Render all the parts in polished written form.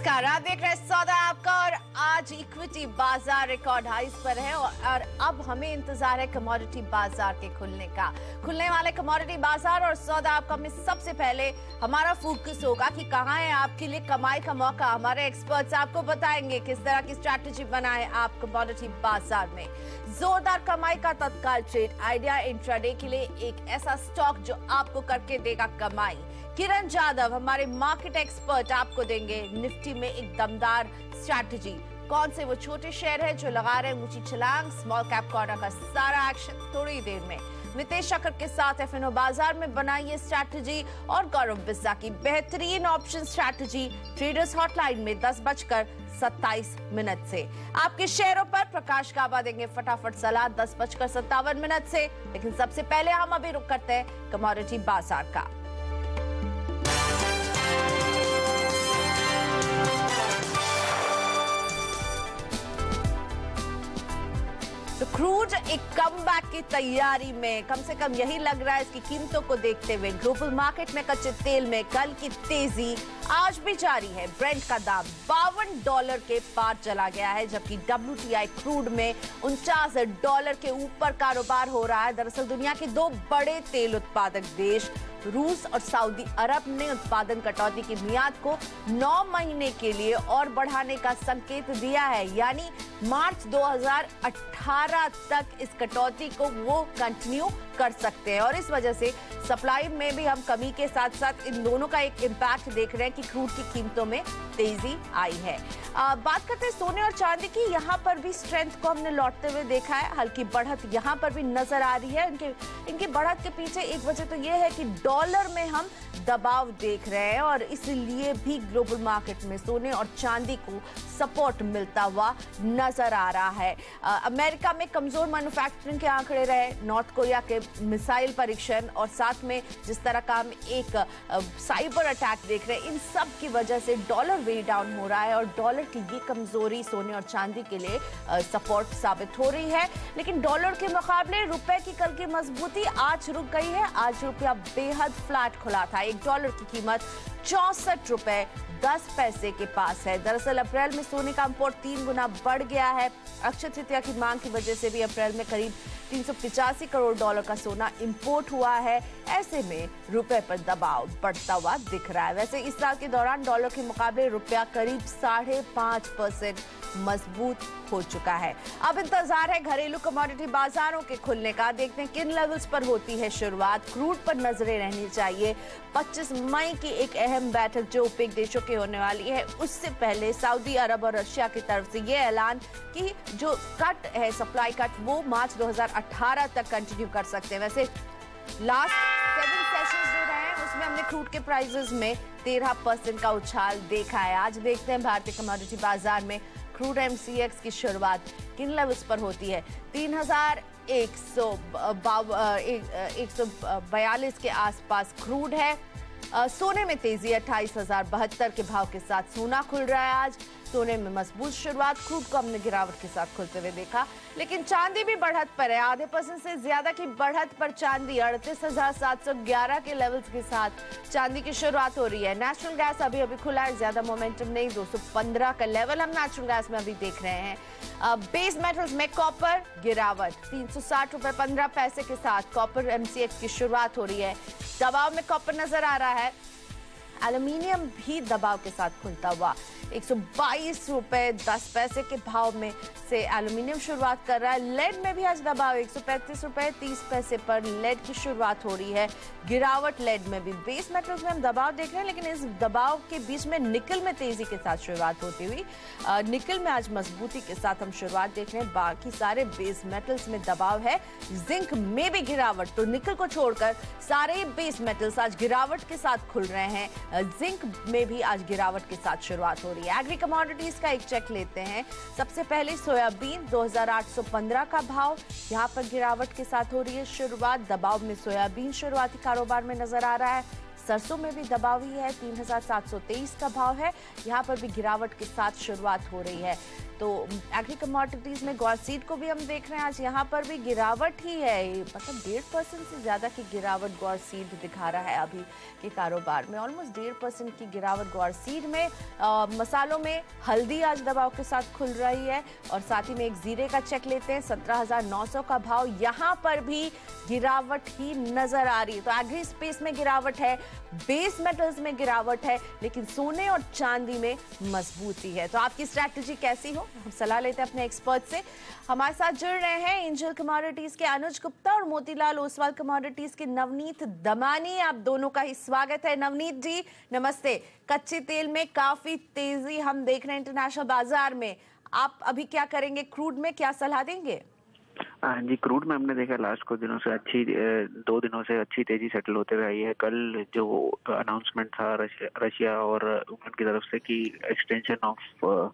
नमस्कार, आप देख रहे हैं सौदा आपका और आज इक्विटी बाजार रिकॉर्ड हाइस पर है और अब हमें इंतजार है कमोडिटी बाजार के खुलने का। खुलने वाले कमोडिटी बाजार और सौदा आपका में सबसे पहले हमारा फोकस होगा कि कहां है आपके लिए कमाई का मौका। हमारे एक्सपर्ट्स आपको बताएंगे किस तरह की स्ट्रैटेजी बनाए आप कमोडिटी बाजार में। जोरदार कमाई का तत्काल ट्रेड आइडिया इंट्राडे के लिए एक ऐसा स्टॉक जो आपको करके देगा कमाई। किरण जाधव हमारे मार्केट एक्सपर्ट आपको देंगे निफ्टी में एक दमदार स्ट्रैटेजी। कौन से वो छोटे शेयर है जो लगा रहे हैं ऊंची छलांग। स्मॉल कैप कॉर्नर का सारा एक्शन थोड़ी देर में। नितेश शक्कर के साथ एफएनओ बाजार में बनाइए स्ट्रैटेजी और गौरव बिस्सा की बेहतरीन ऑप्शन स्ट्रैटेजी ट्रेडर्स हॉटलाइन में 10:27 से। आपके शेयरों पर प्रकाश काबा देंगे फटाफट सलाह 10:57 से। लेकिन सबसे पहले हम अभी रुक करते हैं कमोडिटी बाजार का। तो क्रूड एक कमबैक की तैयारी में, कम से कम यही लग रहा है इसकी कीमतों को देखते हुए। ग्लोबल मार्केट में कच्चे तेल में कल की तेजी आज भी जारी है। ब्रेंट का दाम $52 के पार चला गया है, जबकि WTI क्रूड में $49 के ऊपर कारोबार हो रहा है। दरअसल दुनिया के दो बड़े तेल उत्पादक देश रूस और सऊदी अरब ने उत्पादन कटौती की मियाद को 9 महीने के लिए और बढ़ाने का संकेत दिया है, यानी मार्च 2018 तक इस कटौती को वो कंटिन्यू कर सकते हैं। और इस वजह से सप्लाई में भी हम कमी के साथ साथ इन दोनों का एक इम्पैक्ट देख रहे हैं कि क्रूड की कीमतों में तेजी आई है। बात करते हैं सोने और चांदी की। यहाँ पर भी स्ट्रेंथ को हमने लौटते हुए देखा है। हल्की बढ़त यहाँ पर भी नजर आ रही है। इनकी बढ़त के पीछे एक वजह तो ये है कि डॉलर में हम दबाव देख रहे हैं और इसलिए भी ग्लोबल मार्केट में सोने और चांदी को सपोर्ट मिलता हुआ नजर आ रहा है। अमेरिका में कमजोर मैन्युफैक्चरिंग के आंकड़े रहे, नॉर्थ कोरिया के मिसाइल परीक्षण और साथ में जिस तरह का हम एक साइबर अटैक देख रहे हैं, इन सब की वजह से डॉलर वे डाउन हो रहा है और डॉलर की ये कमजोरी सोने और चांदी के लिए सपोर्ट साबित हो रही है। लेकिन डॉलर के मुकाबले रुपए की कल की मजबूती आज रुक गई है। आज रुपया बेहद फ्लैट खुला था। $1 की कीमत $64.10 के पास है। दरअसल अप्रैल में सोने का इंपोर्ट 3 गुना बढ़ गया है। अक्षय तृतीया की मांग की वजह से भी अप्रैल में करीब $385 करोड़ का सोना इंपोर्ट हुआ है। ऐसे में रुपए पर दबाव बढ़ता हुआ दिख रहा है। वैसे इस साल के दौरान डॉलर के मुकाबले रुपया करीब 5.5% मजबूत हो चुका है। अब इंतजार है घरेलू कमोडिटी बाजारों के खुलने का। देखते हैं किन लेवल्स पर होती है शुरुआत। क्रूड पर नजरें रहनी चाहिए। 25 मई की एक अहम बैठक जो ओपेक देशों की होने वाली है, उससे पहले सऊदी अरब और रशिया की तरफ से ये ऐलान कि जो कट है सप्लाई कट वो मार्च 2018 तक कंटिन्यू कर सकते हैं। वैसे लास्ट 7 सेशंस जो रहे हैं उसमें हमने क्रूड के प्राइसेस में 13% का उछाल देखा है। आज देखते हैं भारतीय कमोडिटी बाजार में क्रूड MCX की शुरुआत किन लेवल्स पर होती है। 3142 के आसपास क्रूड है। सोने में तेजी 28,072 के भाव के साथ सोना खुल रहा है। आज सोने में मजबूत शुरुआत, क्रूड को हमने गिरावट के साथ खुलते हुए देखा। लेकिन चांदी भी बढ़त पर है। आधे % से ज्यादा की बढ़त पर चांदी 38,711 के लेवल्स के साथ चांदी की शुरुआत हो रही है। नेचुरल गैस अभी अभी खुला है, ज्यादा मोमेंटम नहीं। 215 का लेवल हम नेचुरल गैस में अभी देख रहे हैं। बेस मेटल्स में कॉपर गिरावट $360.15 के साथ कॉपर MCX की शुरुआत हो रही है। दबाव में कॉपर नजर आ रहा है। एल्यूमिनियम भी दबाव के साथ खुलता हुआ $122.10 के भाव में से एल्यूमिनियम शुरुआत कर रहा है। लेड में भी आज दबाव $135.30 पर लेड की शुरुआत हो रही है। गिरावट लेड में भी। बेस मेटल्स में हम दबाव देख रहे हैं, लेकिन इस दबाव के बीच में निकल में तेजी के साथ शुरुआत होती हुई निकल में आज मजबूती के साथ हम शुरुआत देख रहे हैं। बाकी सारे बेस मेटल्स में दबाव है। जिंक में भी गिरावट, तो निकल को छोड़कर सारे बेस मेटल्स आज गिरावट के साथ खुल रहे हैं। जिंक में भी आज गिरावट के साथ शुरुआत हो रही है। एग्री कमोडिटीज का एक चेक लेते हैं। सबसे पहले सोयाबीन 2815 का भाव, यहाँ पर गिरावट के साथ हो रही है शुरुआत। दबाव में सोयाबीन शुरुआती कारोबार में नजर आ रहा है। सरसों में भी दबाव ही है, 3723 का भाव है। यहाँ पर भी गिरावट के साथ शुरुआत हो रही है। तो एग्री कमोडिटीज में ग्वार सीड को भी हम देख रहे हैं, आज यहाँ पर भी गिरावट ही है, मतलब 1.5% से ज्यादा की गिरावट ग्वार सीड दिखा रहा है अभी के कारोबार में। ऑलमोस्ट 1.5% की गिरावट ग्वार सीड में। मसालों में हल्दी आज दबाव के साथ खुल रही है। और साथ ही में एक जीरे का चेक लेते हैं, 17,900 का भाव, यहाँ पर भी गिरावट ही नजर आ रही है। तो एग्री स्पेस में गिरावट है, बेस मेटल्स में गिरावट है, लेकिन सोने और चांदी में मजबूती है। तो आपकी स्ट्रैटेजी कैसी हो, हम सलाह लेते हैं अपने एक्सपर्ट से। हमारे साथ जुड़ रहे हैं एंजल कमोडिटीज के अनुज गुप्ता और मोतीलाल ओसवाल कमोडिटीज के नवनीत दमानी। आप दोनों का ही स्वागत है। नवनीत जी नमस्ते। कच्चे तेल में काफी तेजी हम देख रहे हैं इंटरनेशनल बाजार में, आप अभी क्या करेंगे? क्रूड में क्या सलाह देंगे? हाँ जी, क्रूड में हमने देखा लास्ट कुछ दिनों से 2 दिनों से अच्छी तेजी सेटल होते हुए आई है। कल जो अनाउंसमेंट था रशिया और उनकी की तरफ से कि एक्सटेंशन ऑफ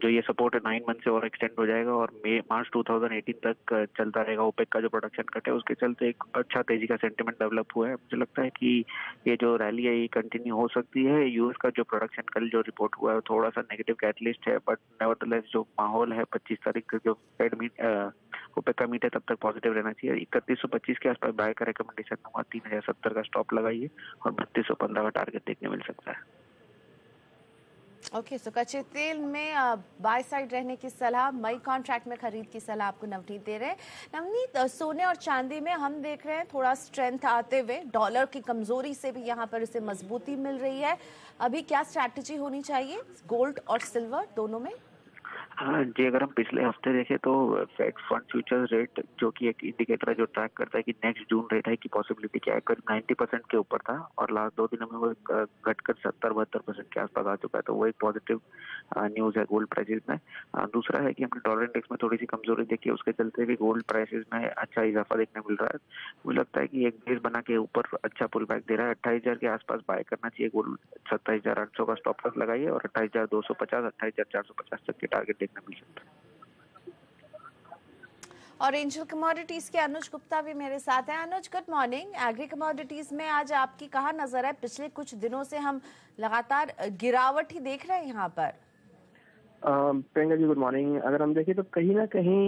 जो ये सपोर्ट है 9 मंथ से और एक्सटेंड हो जाएगा और मार्च 2018 तक चलता रहेगा। ओपेक का जो प्रोडक्शन कट है उसके चलते एक अच्छा तेजी का सेंटिमेंट डेवलप हुआ है। मुझे लगता है कि ये जो रैली है ये कंटिन्यू हो सकती है। यूएस का जो प्रोडक्शन कल जो रिपोर्ट हुआ है थोड़ा सा नेगेटिव कैटलिस्ट है, बट नेवरदलेस जो माहौल है 25 तारीख का जो फेड ओपेक का मीट है तब तक पॉजिटिव रहना चाहिए। 3125 के आसपास बाय का रिकमेंडेशन दूंगा, 3070 का स्टॉप लगाइए और 3215 का टारगेट देखने मिल सकता है। ओके, सो कच्चे तेल में बाय साइड रहने की सलाह, मई कॉन्ट्रैक्ट में खरीद की सलाह आपको नवनीत दे रहे हैं। नवनीत, सोने और चांदी में हम देख रहे हैं थोड़ा स्ट्रेंथ आते हुए, डॉलर की कमजोरी से भी यहाँ पर इसे मजबूती मिल रही है। अभी क्या स्ट्रैटेजी होनी चाहिए गोल्ड और सिल्वर दोनों में? हाँ जी, अगर हम पिछले हफ्ते देखें तो फेड फंड फ्यूचर्स रेट जो कि एक इंडिकेटर है जो ट्रैक करता है कि नेक्स्ट जून रेट है की पॉसिबिलिटी क्या है, करीब 90% के ऊपर था और लास्ट 2 दिनों में वो घटकर 70-72% के आसपास आ चुका है। तो वो एक पॉजिटिव न्यूज है गोल्ड प्राइसेस में। दूसरा है कि हमने डॉलर इंडेक्स में थोड़ी सी कमजोरी देखी है, उसके चलते भी गोल्ड प्राइसेस में अच्छा इजाफा देखने मिल रहा है। मुझे लगता है कि एक बेस बना के ऊपर अच्छा पुल बैक दे रहा है। 28,000 के आसपास बाय करना चाहिए गोल्ड। 27,800 का स्टॉप लॉस लगाइए और 28,250 28,450 तक के टारगेट देखने मिल सकता है। और एंजल कमोडिटीज के अनुज गुप्ता भी मेरे साथ हैं। अनुज, गुड मॉर्निंग। एग्री कमोडिटीज में आज आपकी कहाँ नजर है? पिछले कुछ दिनों से हम लगातार गिरावट ही देख रहे हैं यहाँ पर। Priyanka ji good morning. अगर हम देखें तो कहीं ना कहीं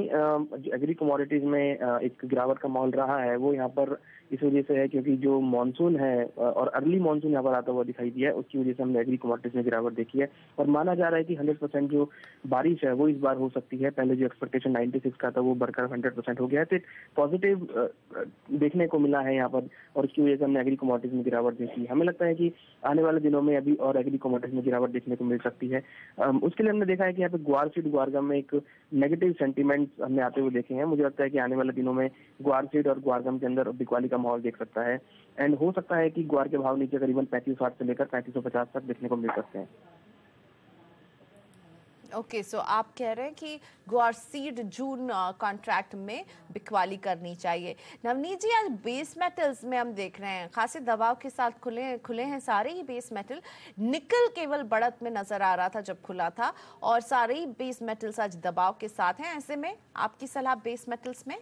एग्री कमोडिटीज में एक गिरावट का माहौल रहा है, वो यहाँ पर इस वजह से है क्योंकि जो मानसून है और अर्ली मानसून यहाँ पर आता हुआ दिखाई दिया है, उसकी वजह से हमने एग्री कमोडिटीज में गिरावट देखी है। और माना जा रहा है कि 100% जो बारिश है वो इस बार हो सकती है। पहले जो एक्सपेक्टेशन 96 का था वो बढ़कर 100% हो गया है। तो पॉजिटिव देखने को मिला है यहाँ पर और उसकी वजह से हमने एग्री कमोडिटीज में गिरावट देखी है। हमें लगता है कि आने वाले दिनों में अभी और एग्री कमोडिटीज में गिरावट देखने को मिल सकती है। उसके लिए हमने देखा है कि यहाँ पे ग्वार सीड ग्वारगम में एक नेगेटिव सेंटीमेंट हमने आते हुए देखे हैं। मुझे लगता है कि आने वाले दिनों में ग्वार सीड और ग्वारगम के अंदर बिकवाली का माहौल देख सकता है एंड हो सकता है कि ग्वार के भाव नीचे करीबन 3560 से लेकर 3550 तक देखने को मिल सकते हैं। ओके, सो आप कह रहे हैं कि ग्वार सीड जून कॉन्ट्रैक्ट में बिकवाली करनी चाहिए। नवनीत जी, आज बेस मेटल्स में हम देख रहे हैं खासे दबाव के साथ खुले हैं सारे ही बेस मेटल। निकल केवल बढ़त में नजर आ रहा था जब खुला था और सारे ही बेस मेटल्स आज दबाव के साथ हैं। ऐसे में आपकी सलाह बेस मेटल्स में?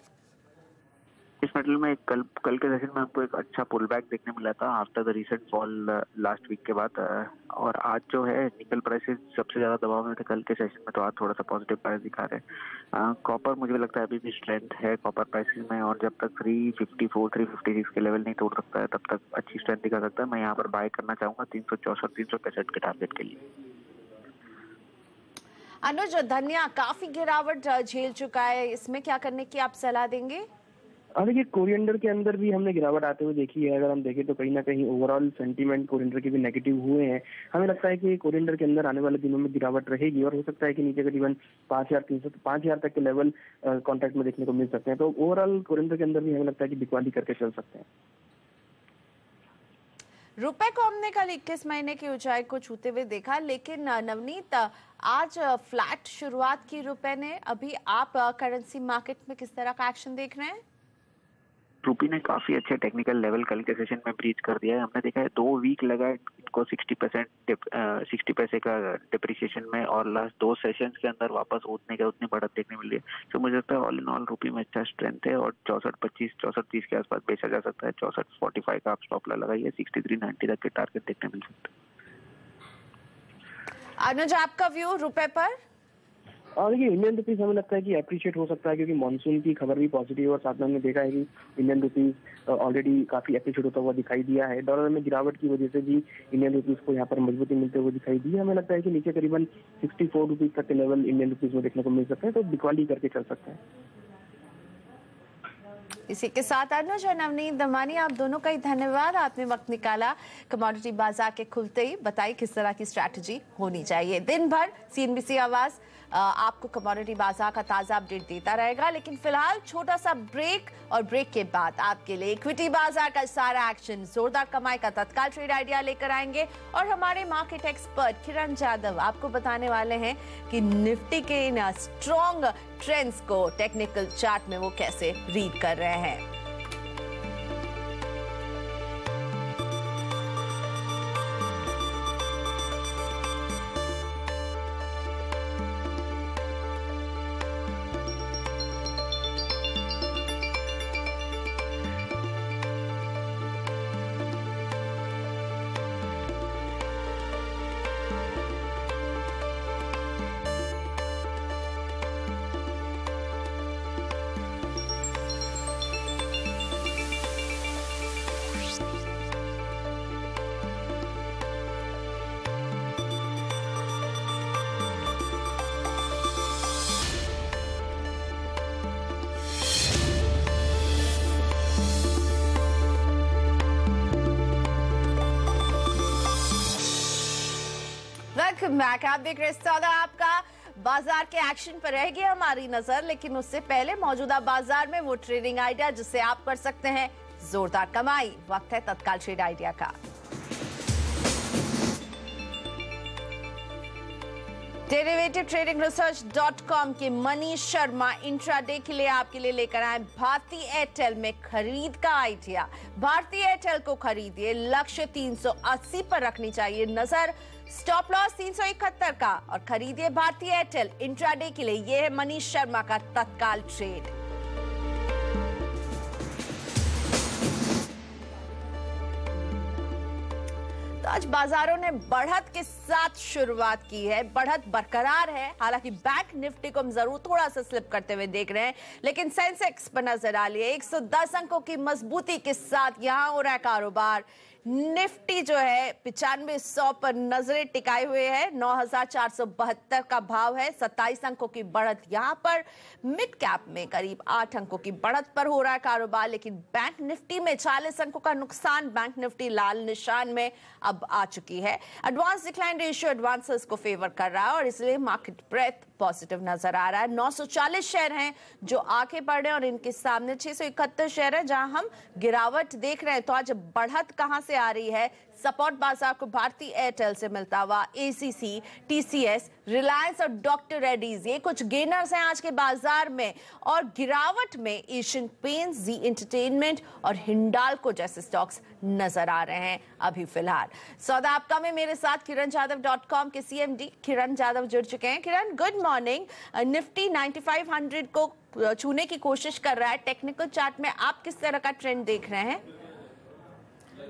इस मेटल में कल के सेशन में आपको एक अच्छा पुल बैक देखने मिला था after the recent fall last week के बाद। और आज जो है निकल प्राइसेस सबसे ज्यादा दबाव में थे कल के सेशन में, तो आज थोड़ा सा पॉजिटिव प्राइस दिखा रहे हैं। कॉपर मुझे लगता है अभी भी स्ट्रेंथ है कॉपर प्राइसेस में और जब तक 354 356 के लेवल नहीं तोड़ सकता है तब तक अच्छी स्ट्रेंथ दिखा सकता है। मैं यहाँ पर बाय करना चाहूंगा 364 365 के टारगेट के लिए। अनुज, धनिया काफी गिरावट झेल चुका है, इसमें क्या करने की आप सलाह देंगे? देखिए कोरिएंडर के अंदर भी हमने गिरावट आते हुए देखी है। अगर हम देखें तो कहीं ना कहीं ओवरऑल सेंटीमेंट कोरिएंडर के भी नेगेटिव हुए हैं। हमें लगता है कि कोरिएंडर के अंदर आने वाले दिनों में गिरावट रहेगी और हो सकता है कि नीचे करीबन 5300 5000 तक के लेवल कॉन्ट्रैक्ट में देखने को मिल सकते हैं। तो ओवरऑल कोरिएंडर के अंदर भी हमें लगता है कि बिकवाली करके चल सकते हैं। रुपए को हमने कल 21 महीने की ऊंचाई को छूते हुए देखा, लेकिन नवनीत आज फ्लैट शुरुआत की रुपए ने। अभी आप करेंसी मार्केट में किस तरह का एक्शन देख रहे हैं? रुपी ने काफी अच्छे टेक्निकल लेवल कल के सेशन में ब्रीच कर दिया है। हमने देखा है 2 वीक लगा इनको 60 पैसे का डिप्रिसिएशन में, और लास्ट 2 सेशंस के अंदर वापस उतनी बढ़त देखने मिली है। तो मुझे लगता है ऑल इन ऑल रुपी में अच्छा स्ट्रेंथ है और 64.25 64.30 के आसपास बेचा जा सकता है। 64.45 का आप स्टॉप लगाइए, 63.90 तक के टारगेट देखने मिल सकते हैं। अनुज, आपका व्यू रुपए पर? और देखिए इंडियन रुपीज हमें लगता है कि अप्रिशिएट हो सकता है, क्योंकि मानसून की खबर भी पॉजिटिव है और साथ में हमने देखा है कि इंडियन रुपीज ऑलरेडी काफी अप्रिशिएट होता हुआ दिखाई दिया है। डॉलर में गिरावट की वजह से भी इंडियन रुपीज को यहाँ पर मजबूती मिलते हुए दिखाई दी है। हमें लगता है कि नीचे करीबन 64 रुपीज तक के लेवल इंडियन रुपीज में देखने को मिल सकता है, तो बिकवाली करके चल सकता है। इसी के साथ अनुज और नवनीत दमानी, आप दोनों का ही धन्यवाद। आपने वक्त निकाला कमोडिटी बाजार के खुलते ही बताई किस तरह की स्ट्रैटेजी होनी चाहिए। दिन भर CNBC आवाज आपको कमोडिटी बाजार का ताजा अपडेट देता रहेगा, लेकिन फिलहाल छोटा सा ब्रेक, और ब्रेक के बाद आपके लिए इक्विटी बाजार का सारा एक्शन, जोरदार कमाई का तत्काल ट्रेड आइडिया लेकर आएंगे और हमारे मार्केट एक्सपर्ट किरण जाधव आपको बताने वाले हैं कि निफ्टी के इन स्ट्रॉन्ग ट्रेंड्स को टेक्निकल चार्ट में वो कैसे रीड कर रहे हैं। बैक आप देख रहे हैं आपका बाजार के एक्शन पर रहेगी हमारी नजर, लेकिन उससे पहले मौजूदा बाजार में वो ट्रेडिंग आइडिया जिससे आप कर सकते हैं जोरदार कमाई। वक्त है तत्काल ट्रेड आइडिया का। derivativetradingresearch.com के मनीष शर्मा इंट्राडे के लिए आपके लिए लेकर आए भारती एयरटेल में खरीद का आइडिया। भारती एयरटेल को खरीदिए, लक्ष्य 380 पर रखनी चाहिए नजर, स्टॉप लॉस 371 का, और खरीदिए भारती एयरटेल इंट्राडे के लिए। यह है मनीष शर्मा का तत्काल ट्रेड। तो आज बाजारों ने बढ़त के साथ शुरुआत की है, बढ़त बरकरार है। हालांकि बैंक निफ्टी को हम जरूर थोड़ा सा स्लिप करते हुए देख रहे हैं, लेकिन सेंसेक्स पर नजर डालिए 110 अंकों की मजबूती के साथ यहां हो रहा है कारोबार। निफ्टी जो है 9500 पर नजरें टिकाए हुए है, 9472 का भाव है, 27 अंकों की बढ़त यहां पर। मिड कैप में करीब 8 अंकों की बढ़त पर हो रहा है कारोबार, लेकिन बैंक निफ्टी में 40 अंकों का नुकसान। बैंक निफ्टी लाल निशान में अब आ चुकी है। एडवांस डिक्लाइन रेशियो एडवांसेस को फेवर कर रहा है और इसलिए मार्केट ब्रेथ पॉजिटिव नजर आ रहा है। 940 शेयर हैं जो आगे बढ़ रहे हैं और इनके सामने 671 शेयर है जहां हम गिरावट देख रहे हैं। तो आज बढ़त कहां से आ रही है? सपोर्ट बाजार को भारती एयरटेल से मिलता हुआ ACC, TCS, रिलायंस और डॉक्टर रेड्डीज, ये कुछ गेनर्स हैं आज के बाजार में। और गिरावट में एशियन पेंट्स, जी एंटरटेनमेंट और हिंडाल्को जैसे स्टॉक्स नजर आ रहे हैं अभी फिलहाल। सौदा आपका में मेरे साथ kiranjadhav.com के CMD किरण जाधव जुड़ चुके हैं। किरण, गुड मॉर्निंग। निफ्टी 9500 को छूने की कोशिश कर रहा है, टेक्निकल चार्ट में आप किस तरह का ट्रेंड देख रहे हैं?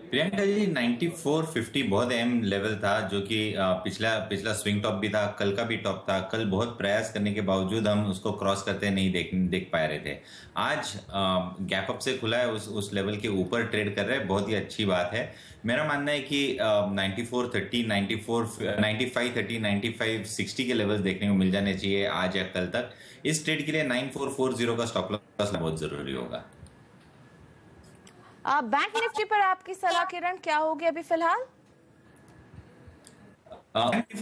प्रियंका जी, 9450 बहुत अहम लेवल था, जो कि पिछला स्विंग टॉप भी था, कल का भी टॉप था। कल बहुत प्रयास करने के बावजूद हम उसको क्रॉस करते नहीं देख पा रहे थे। आज गैप अप से खुला है, उस लेवल के ऊपर ट्रेड कर रहे हैं, बहुत ही अच्छी बात है। मेरा मानना है कि 9430, 9530, 9560 के लेवल्स देखने को मिल जाने चाहिए आज या कल तक। इस ट्रेड के लिए 9440 का स्टॉप लॉस बहुत जरूरी होगा। बैंक निफ्टी पर आपकी सलाह किरण क्या होगी अभी फिलहाल? बैंक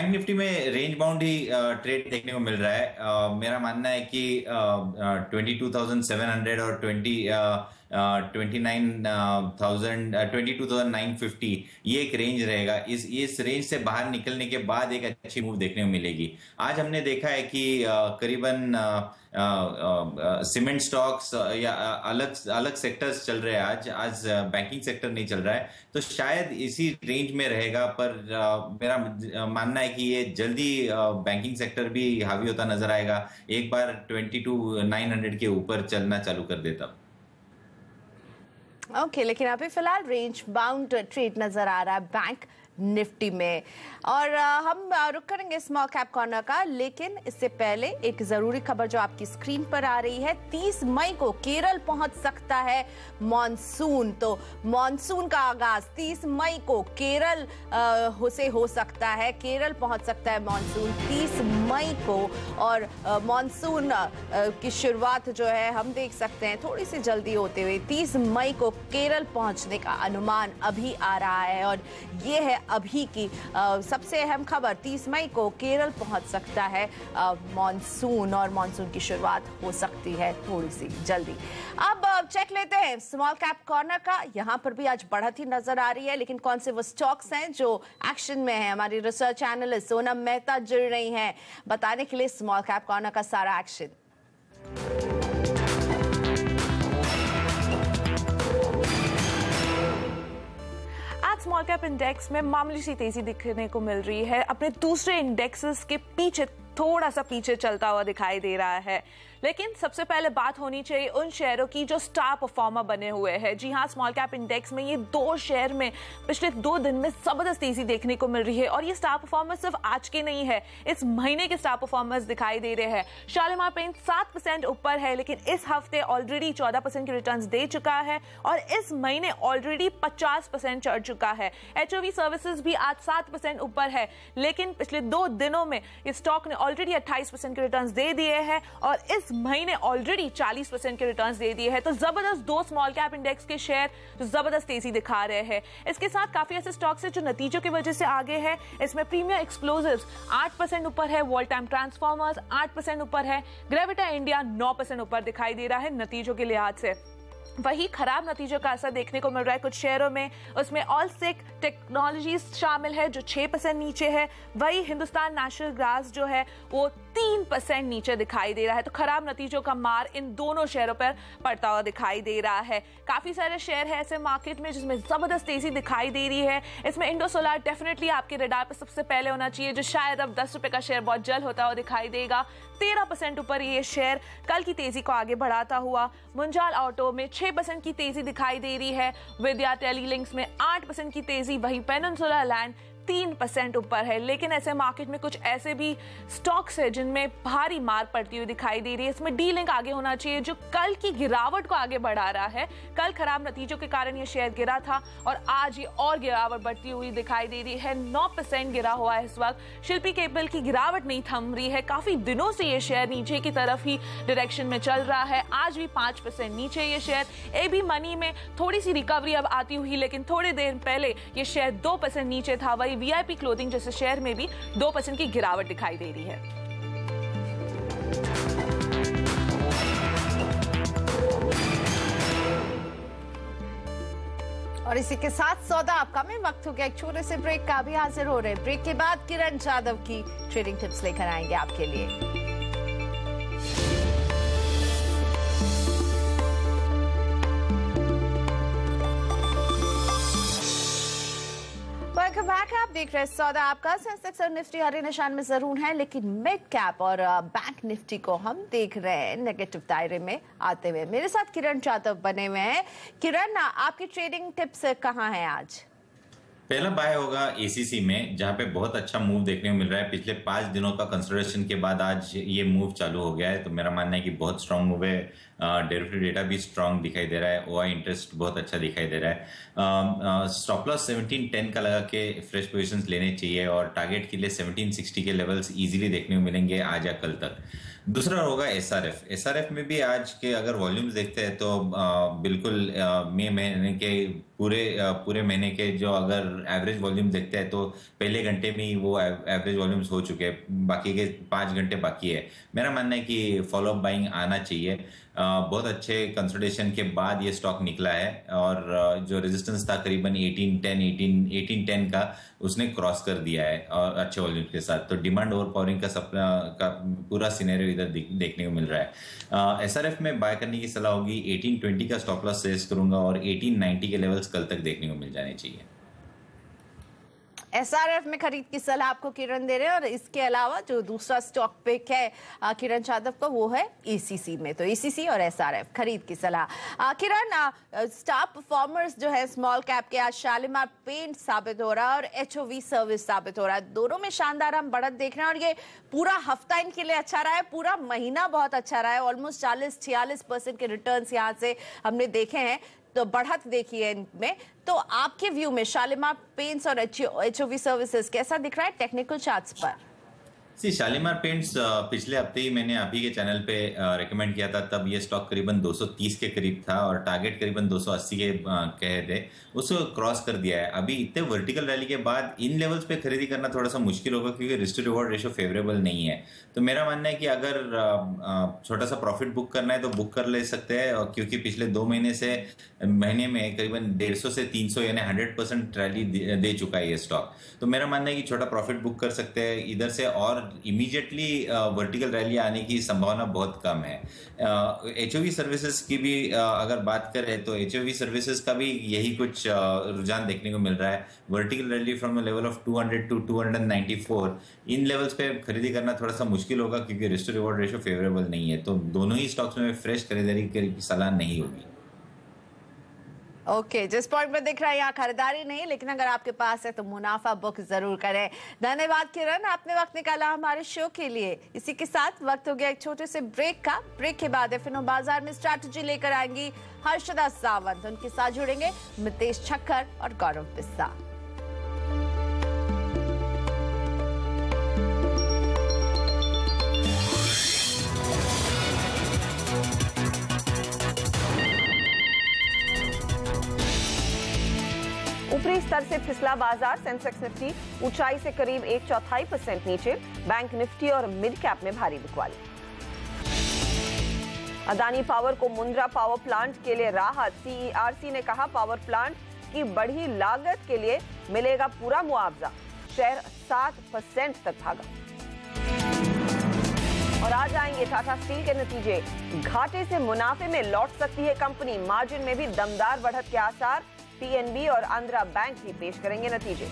निफ्टी में रेंज बाउंड ही ट्रेड देखने को मिल रहा है। मेरा मानना है कि 22,700 और 22,950 ये एक रेंज रहेगा। इस रेंज से बाहर निकलने के बाद एक अच्छी मूव देखने को मिलेगी। आज हमने देखा है कि करीबन सीमेंट स्टॉक्स या अलग सेक्टर्स चल रहे हैं। आज बैंकिंग सेक्टर नहीं चल रहा है, तो शायद इसी रेंज में रहेगा। पर मेरा मानना है कि ये जल्दी बैंकिंग सेक्टर भी हावी होता नजर आएगा एक बार 22,900 के ऊपर चलना चालू कर देता। ओके, लेकिन अभी फिलहाल रेंज बाउंड ट्रेड नजर आ रहा है बैंक निफ्टी में। और हम रुक करेंगे स्मॉल कैप कॉर्नर का, लेकिन इससे पहले एक जरूरी खबर जो आपकी स्क्रीन पर आ रही है। 30 मई को केरल पहुंच सकता है मॉनसून। तो मॉनसून का आगाज 30 मई को केरल से हो सकता है। केरल पहुंच सकता है मॉनसून 30 मई को। और मॉनसून की शुरुआत जो है हम देख सकते हैं थोड़ी सी जल्दी होते हुए 30 मई को केरल पहुंचने का अनुमान अभी आ रहा है। और ये है अभी की सबसे अहम खबर। 30 मई को केरल पहुंच सकता है मॉनसून, और मॉनसून की शुरुआत हो सकती है थोड़ी सी जल्दी। अब चेक लेते हैं स्मॉल कैप कॉर्नर का। यहां पर भी आज बढ़त ही नजर आ रही है, लेकिन कौन से वो स्टॉक्स हैं जो एक्शन में है, हमारी रिसर्च एनालिस्ट सोनम मेहता जुड़ रही हैं बताने के लिए स्मॉल कैप कॉर्नर का सारा एक्शन। आज स्मॉल कैप इंडेक्स में मामूली सी तेजी दिखने को मिल रही है। अपने दूसरे इंडेक्सेस के पीछे थोड़ा सा पीछे चलता हुआ दिखाई दे रहा है। लेकिन सबसे पहले बात होनी चाहिए उन शेयरों की जो स्टार परफॉर्मर बने हुए हैं। जी हाँ, स्मॉल कैप इंडेक्स में ये 2 शेयर में पिछले 2 दिन में जबरदस्त तेजी देखने को मिल रही है। और ये स्टार परफॉर्मर सिर्फ आज के नहीं है, इस महीने के स्टार परफॉर्मर्स दिखाई दे रहे हैं। शालीमार पेंट 7% ऊपर है, लेकिन इस हफ्ते ऑलरेडी 14% के रिटर्न्स दे चुका है और इस महीने ऑलरेडी 50% चढ़ चुका है। HOV सर्विसेज भी आज 7% ऊपर है, लेकिन पिछले 2 दिनों में इस स्टॉक ने ऑलरेडी 28% के रिटर्न्स दे दिए हैं और इस महीने ऑलरेडी 40% के रिटर्न्स दे दिए हैं। तो जबरदस्त 2 स्मॉल कैप इंडेक्स के शेयर जो जबरदस्त तेजी दिखा रहे हैं। इसके साथ काफी ऐसे स्टॉक्स हैं जो नतीजों की वजह से आगे है। इसमें प्रीमियर एक्सप्लोजिव्स 8% ऊपर है, वॉल टाइम ट्रांसफॉर्मर्स 8% ऊपर है, ग्रेविटा इंडिया 9% ऊपर दिखाई दे रहा है नतीजों के लिहाज से। वही खराब नतीजों का असर देखने को मिल रहा है कुछ शेयरों में। उसमें ऑलसेक टेक्नोलॉजीज शामिल है जो 6% नीचे है। वही हिंदुस्तान नेशनल गैस जो है वो 3% नीचे दिखाई दे रहा है। तो खराब नतीजों का मार इन दोनों शेयरों पर पड़ता हुआ दिखाई दे रहा है। काफी सारे शेयर है ऐसे मार्केट में जिसमें जबरदस्त तेजी दिखाई दे रही है। इसमें इंडो सोलार डेफिनेटली आपके रडार पर सबसे पहले होना चाहिए, जो शायद अब 10 रुपए का शेयर बहुत जल्द होता हुआ दिखाई देगा। 13% ऊपर ये शेयर कल की तेजी को आगे बढ़ाता हुआ। मुंजाल ऑटो में 6% की तेजी दिखाई दे रही है। विद्या टेलीलिंक्स में 8% की तेजी। वहीं पेनिनसुला लैंड 3% ऊपर है। लेकिन ऐसे मार्केट में कुछ ऐसे भी स्टॉक्स है जिनमें भारी मार पड़ती हुई दिखाई दे रही है। इसमें डी लिंक आगे होना चाहिए जो कल की गिरावट को आगे बढ़ा रहा है। कल खराब नतीजों के कारण ये शेयर गिरा था और आज ये और गिरावट बढ़ती हुई दिखाई दे रही है। 9% गिरा हुआ है इस वक्त। शिल्पी केबल की गिरावट नहीं थम रही है। काफी दिनों से ये शेयर नीचे की तरफ ही डायरेक्शन में चल रहा है। आज भी 5% नीचे ये शेयर। एबी मनी में थोड़ी सी रिकवरी अब आती हुई, लेकिन थोड़ी देर पहले ये शेयर 2% नीचे था। वही वीआईपी क्लोथिंग जैसे शेयर में भी 2% की गिरावट दिखाई दे रही है। और इसी के साथ सौदा आपका में वक्त हो गया एक छोटे से ब्रेक का। भी हाजिर हो रहे हैं ब्रेक के बाद किरण जाधव की ट्रेडिंग टिप्स लेकर आएंगे आपके लिए। Welcome back. आप देख रहे हैं सौदा आपका। सेंसेक्स और निफ्टी हरे निशान में जरूर है, लेकिन मिड कैप और बैंक निफ्टी को हम देख रहे हैं नेगेटिव दायरे में आते हुए। मेरे साथ किरण जाधव बने हुए हैं। किरण, आपकी ट्रेडिंग टिप्स कहाँ हैं आज? पहला बाय होगा एसीसी में, जहां पे बहुत अच्छा मूव देखने को मिल रहा है। पिछले 5 दिनों का कंसिडरेशन के बाद आज ये मूव चालू हो गया है, तो मेरा मानना है कि बहुत स्ट्रांग मूव है। डेरिवेटिव डेटा भी स्ट्रांग दिखाई दे रहा है। ओआई इंटरेस्ट बहुत अच्छा दिखाई दे रहा है। स्टॉप लॉस 1710 का लगा के फ्रेश पोजीशंस लेने चाहिए और टारगेट के लिए 1760 के लेवल्स इजीली देखने को मिलेंगे आज या कल तक। दूसरा होगा एसआरएफ में भी आज के अगर वॉल्यूम्स देखते हैं तो बिल्कुल मई महीने के पूरे महीने के जो अगर एवरेज वॉल्यूम देखते हैं तो पहले घंटे में ही वो एवरेज वॉल्यूम्स हो चुके हैं, बाकी के 5 घंटे बाकी है। मेरा मानना है कि फॉलोअप बाइंग आना चाहिए। बहुत अच्छे कंसोलिडेशन के बाद ये स्टॉक निकला है और जो रेजिस्टेंस था करीबन 1810 का उसने क्रॉस कर दिया है और अच्छे वॉल्यूम के साथ। तो डिमांड ओवर पावरिंग का पूरा सिनेरियो इधर देखने को मिल रहा है। एसआरएफ में बाय करने की सलाह होगी। 1820 का स्टॉप लॉस सजेस्ट करूंगा और 1890 के लेवल्स कल तक देखने को मिल जाने चाहिए। एसआरएफ में खरीद की सलाह आपको किरण दे रहे हैं। और इसके अलावा जो दूसरा स्टॉक पिक है किरण यादव का वो है एसीसी में। तो एसीसी और एसआरएफ खरीद की सलाह। किरण, स्टार परफॉर्मर्स जो है स्मॉल कैप के आज शालीमार पेंट साबित हो रहा है और एचओवी सर्विस साबित हो रहा है। दोनों में शानदार हम बढ़त देख रहे हैं और ये पूरा हफ्ता इनके लिए अच्छा रहा है, पूरा महीना बहुत अच्छा रहा है। ऑलमोस्ट 40-46% के रिटर्न्स यहाँ से हमने देखे हैं, तो बढ़त देखी है इनमें। तो आपके व्यू में शालीमार पेंट्स और एचओवी सर्विसेज कैसा दिख रहा है टेक्निकल चार्ट्स पर? शालीमार पेंट्स पिछले हफ्ते ही मैंने आप ही के चैनल पे रेकमेंड किया था, तब ये स्टॉक करीबन 230 के करीब था और टारगेट करीबन 280 के कहे थे, उसको क्रॉस कर दिया है। अभी इतने वर्टिकल रैली के बाद इन लेवल्स पे खरीदी करना थोड़ा सा मुश्किल होगा क्योंकि risk to reward ratio favourable नहीं है। तो मेरा मानना है कि अगर छोटा सा प्रॉफिट बुक करना है तो बुक कर ले सकते हैं, क्योंकि पिछले 2 महीने में करीबन 150 से 300 यानी 100% रैली दे चुका है ये स्टॉक। तो मेरा मानना है कि छोटा प्रॉफिट बुक कर सकते हैं इधर से और इमीडिएटली वर्टिकल रैली आने की संभावना बहुत कम है। एचओवी सर्विसेज की भी अगर बात करें तो एचओवी सर्विसेज का भी यही कुछ रुझान देखने को मिल रहा है। Vertical rally from the level of 200 to 294, इन लेवल्स पे खरीदी करना थोड़ा सा मुश्किल होगा क्योंकि risk to reward ratio favourable नहीं है। तो दोनों ही स्टॉक्स में फ्रेश खरीदारी की सलाह नहीं होगी। ओके, जिस पॉइंट में दिख रहा है यहाँ खरीदारी नहीं, लेकिन अगर आपके पास है तो मुनाफा बुक जरूर करें। धन्यवाद किरण, आपने वक्त निकाला हमारे शो के लिए। इसी के साथ वक्त हो गया एक छोटे से ब्रेक का। ब्रेक के बाद एफएनओ बाजार में स्ट्रैटेजी लेकर आएंगी हर्षदा सावंत। उनके साथ जुड़ेंगे मितेश ठक्कर और गौरव बिस्सा। ऊपरी स्तर से फिसला बाजार। सेंसेक्स निफ्टी ऊंचाई से करीब 1/4% नीचे। बैंक निफ्टी और मिड कैप में भारी बिकवाली। अदानी पावर को मुंद्रा पावर प्लांट के लिए राहत। सीईआरसी ने कहा पावर प्लांट की बढ़ी लागत के लिए मिलेगा पूरा मुआवजा। शेयर 7% तक भागा। और आज आएंगे टाटा स्टील के नतीजे। घाटे से मुनाफे में लौट सकती है कंपनी। मार्जिन में भी दमदार बढ़त के आसार। पीएनबी और आंध्रा बैंक भी पेश करेंगे नतीजे।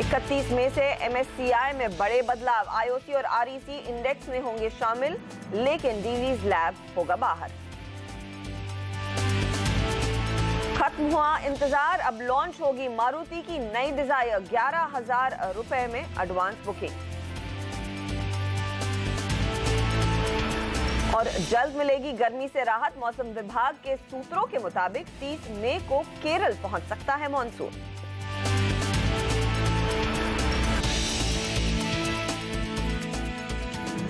31 मई से एमएससीआई में बड़े बदलाव। आईओसी और आरईसी इंडेक्स में होंगे शामिल, लेकिन डीवीज लैब होगा बाहर। खत्म हुआ इंतजार, अब लॉन्च होगी मारुति की नई डिजायर। 11,000 रुपए में एडवांस बुकिंग। और जल्द मिलेगी गर्मी से राहत। मौसम विभाग के सूत्रों के मुताबिक 30 मई को केरल पहुंच सकता है मॉनसून।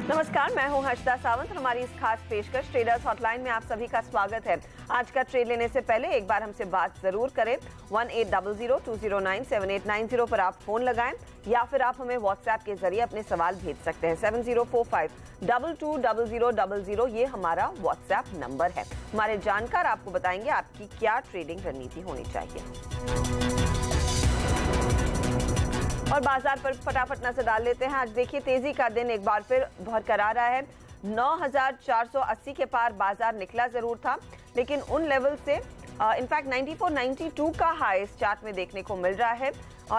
नमस्कार, मैं हूं हर्षदा सावंत और हमारी इस खास पेशकश ट्रेडर्स हॉटलाइन में आप सभी का स्वागत है। आज का ट्रेड लेने से पहले एक बार हमसे बात जरूर करें। 1800-209-7890 पर आप फोन लगाएं या फिर आप हमें व्हाट्सएप के जरिए अपने सवाल भेज सकते हैं। 7045-220000 ये हमारा व्हाट्सएप नंबर है। हमारे जानकार आपको बताएंगे आपकी क्या ट्रेडिंग रणनीति होनी चाहिए। और बाजार पर फटाफट नजर डाल लेते हैं। आज देखिए तेजी का दिन एक बार फिर बरकरार रहा है। 9,480 के पार बाजार निकला जरूर था, लेकिन उन लेवल से इनफैक्ट 94-92 का हाई इस चार्ट में देखने को मिल रहा है।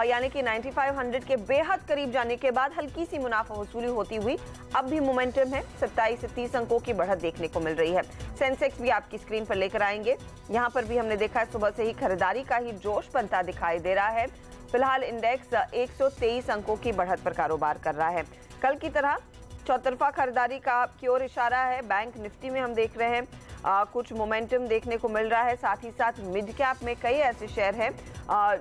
यानी कि 9500 के बेहद करीब जाने के बाद हल्की सी मुनाफा वसूली होती हुई अब भी मोमेंटम है। 27 से 30 अंकों की बढ़त देखने को मिल रही है। सेंसेक्स भी आपकी स्क्रीन पर लेकर आएंगे। यहाँ पर भी हमने देखा है सुबह से ही खरीदारी का ही जोश बनता दिखाई दे रहा है। फिलहाल इंडेक्स 123 अंकों की बढ़त पर कारोबार कर रहा है। कल की तरह चौतरफा खरीदारी का की ओर इशारा है। बैंक निफ्टी में हम देख रहे हैं कुछ मोमेंटम देखने को मिल रहा है। साथ ही साथ मिड कैप में कई ऐसे शेयर हैं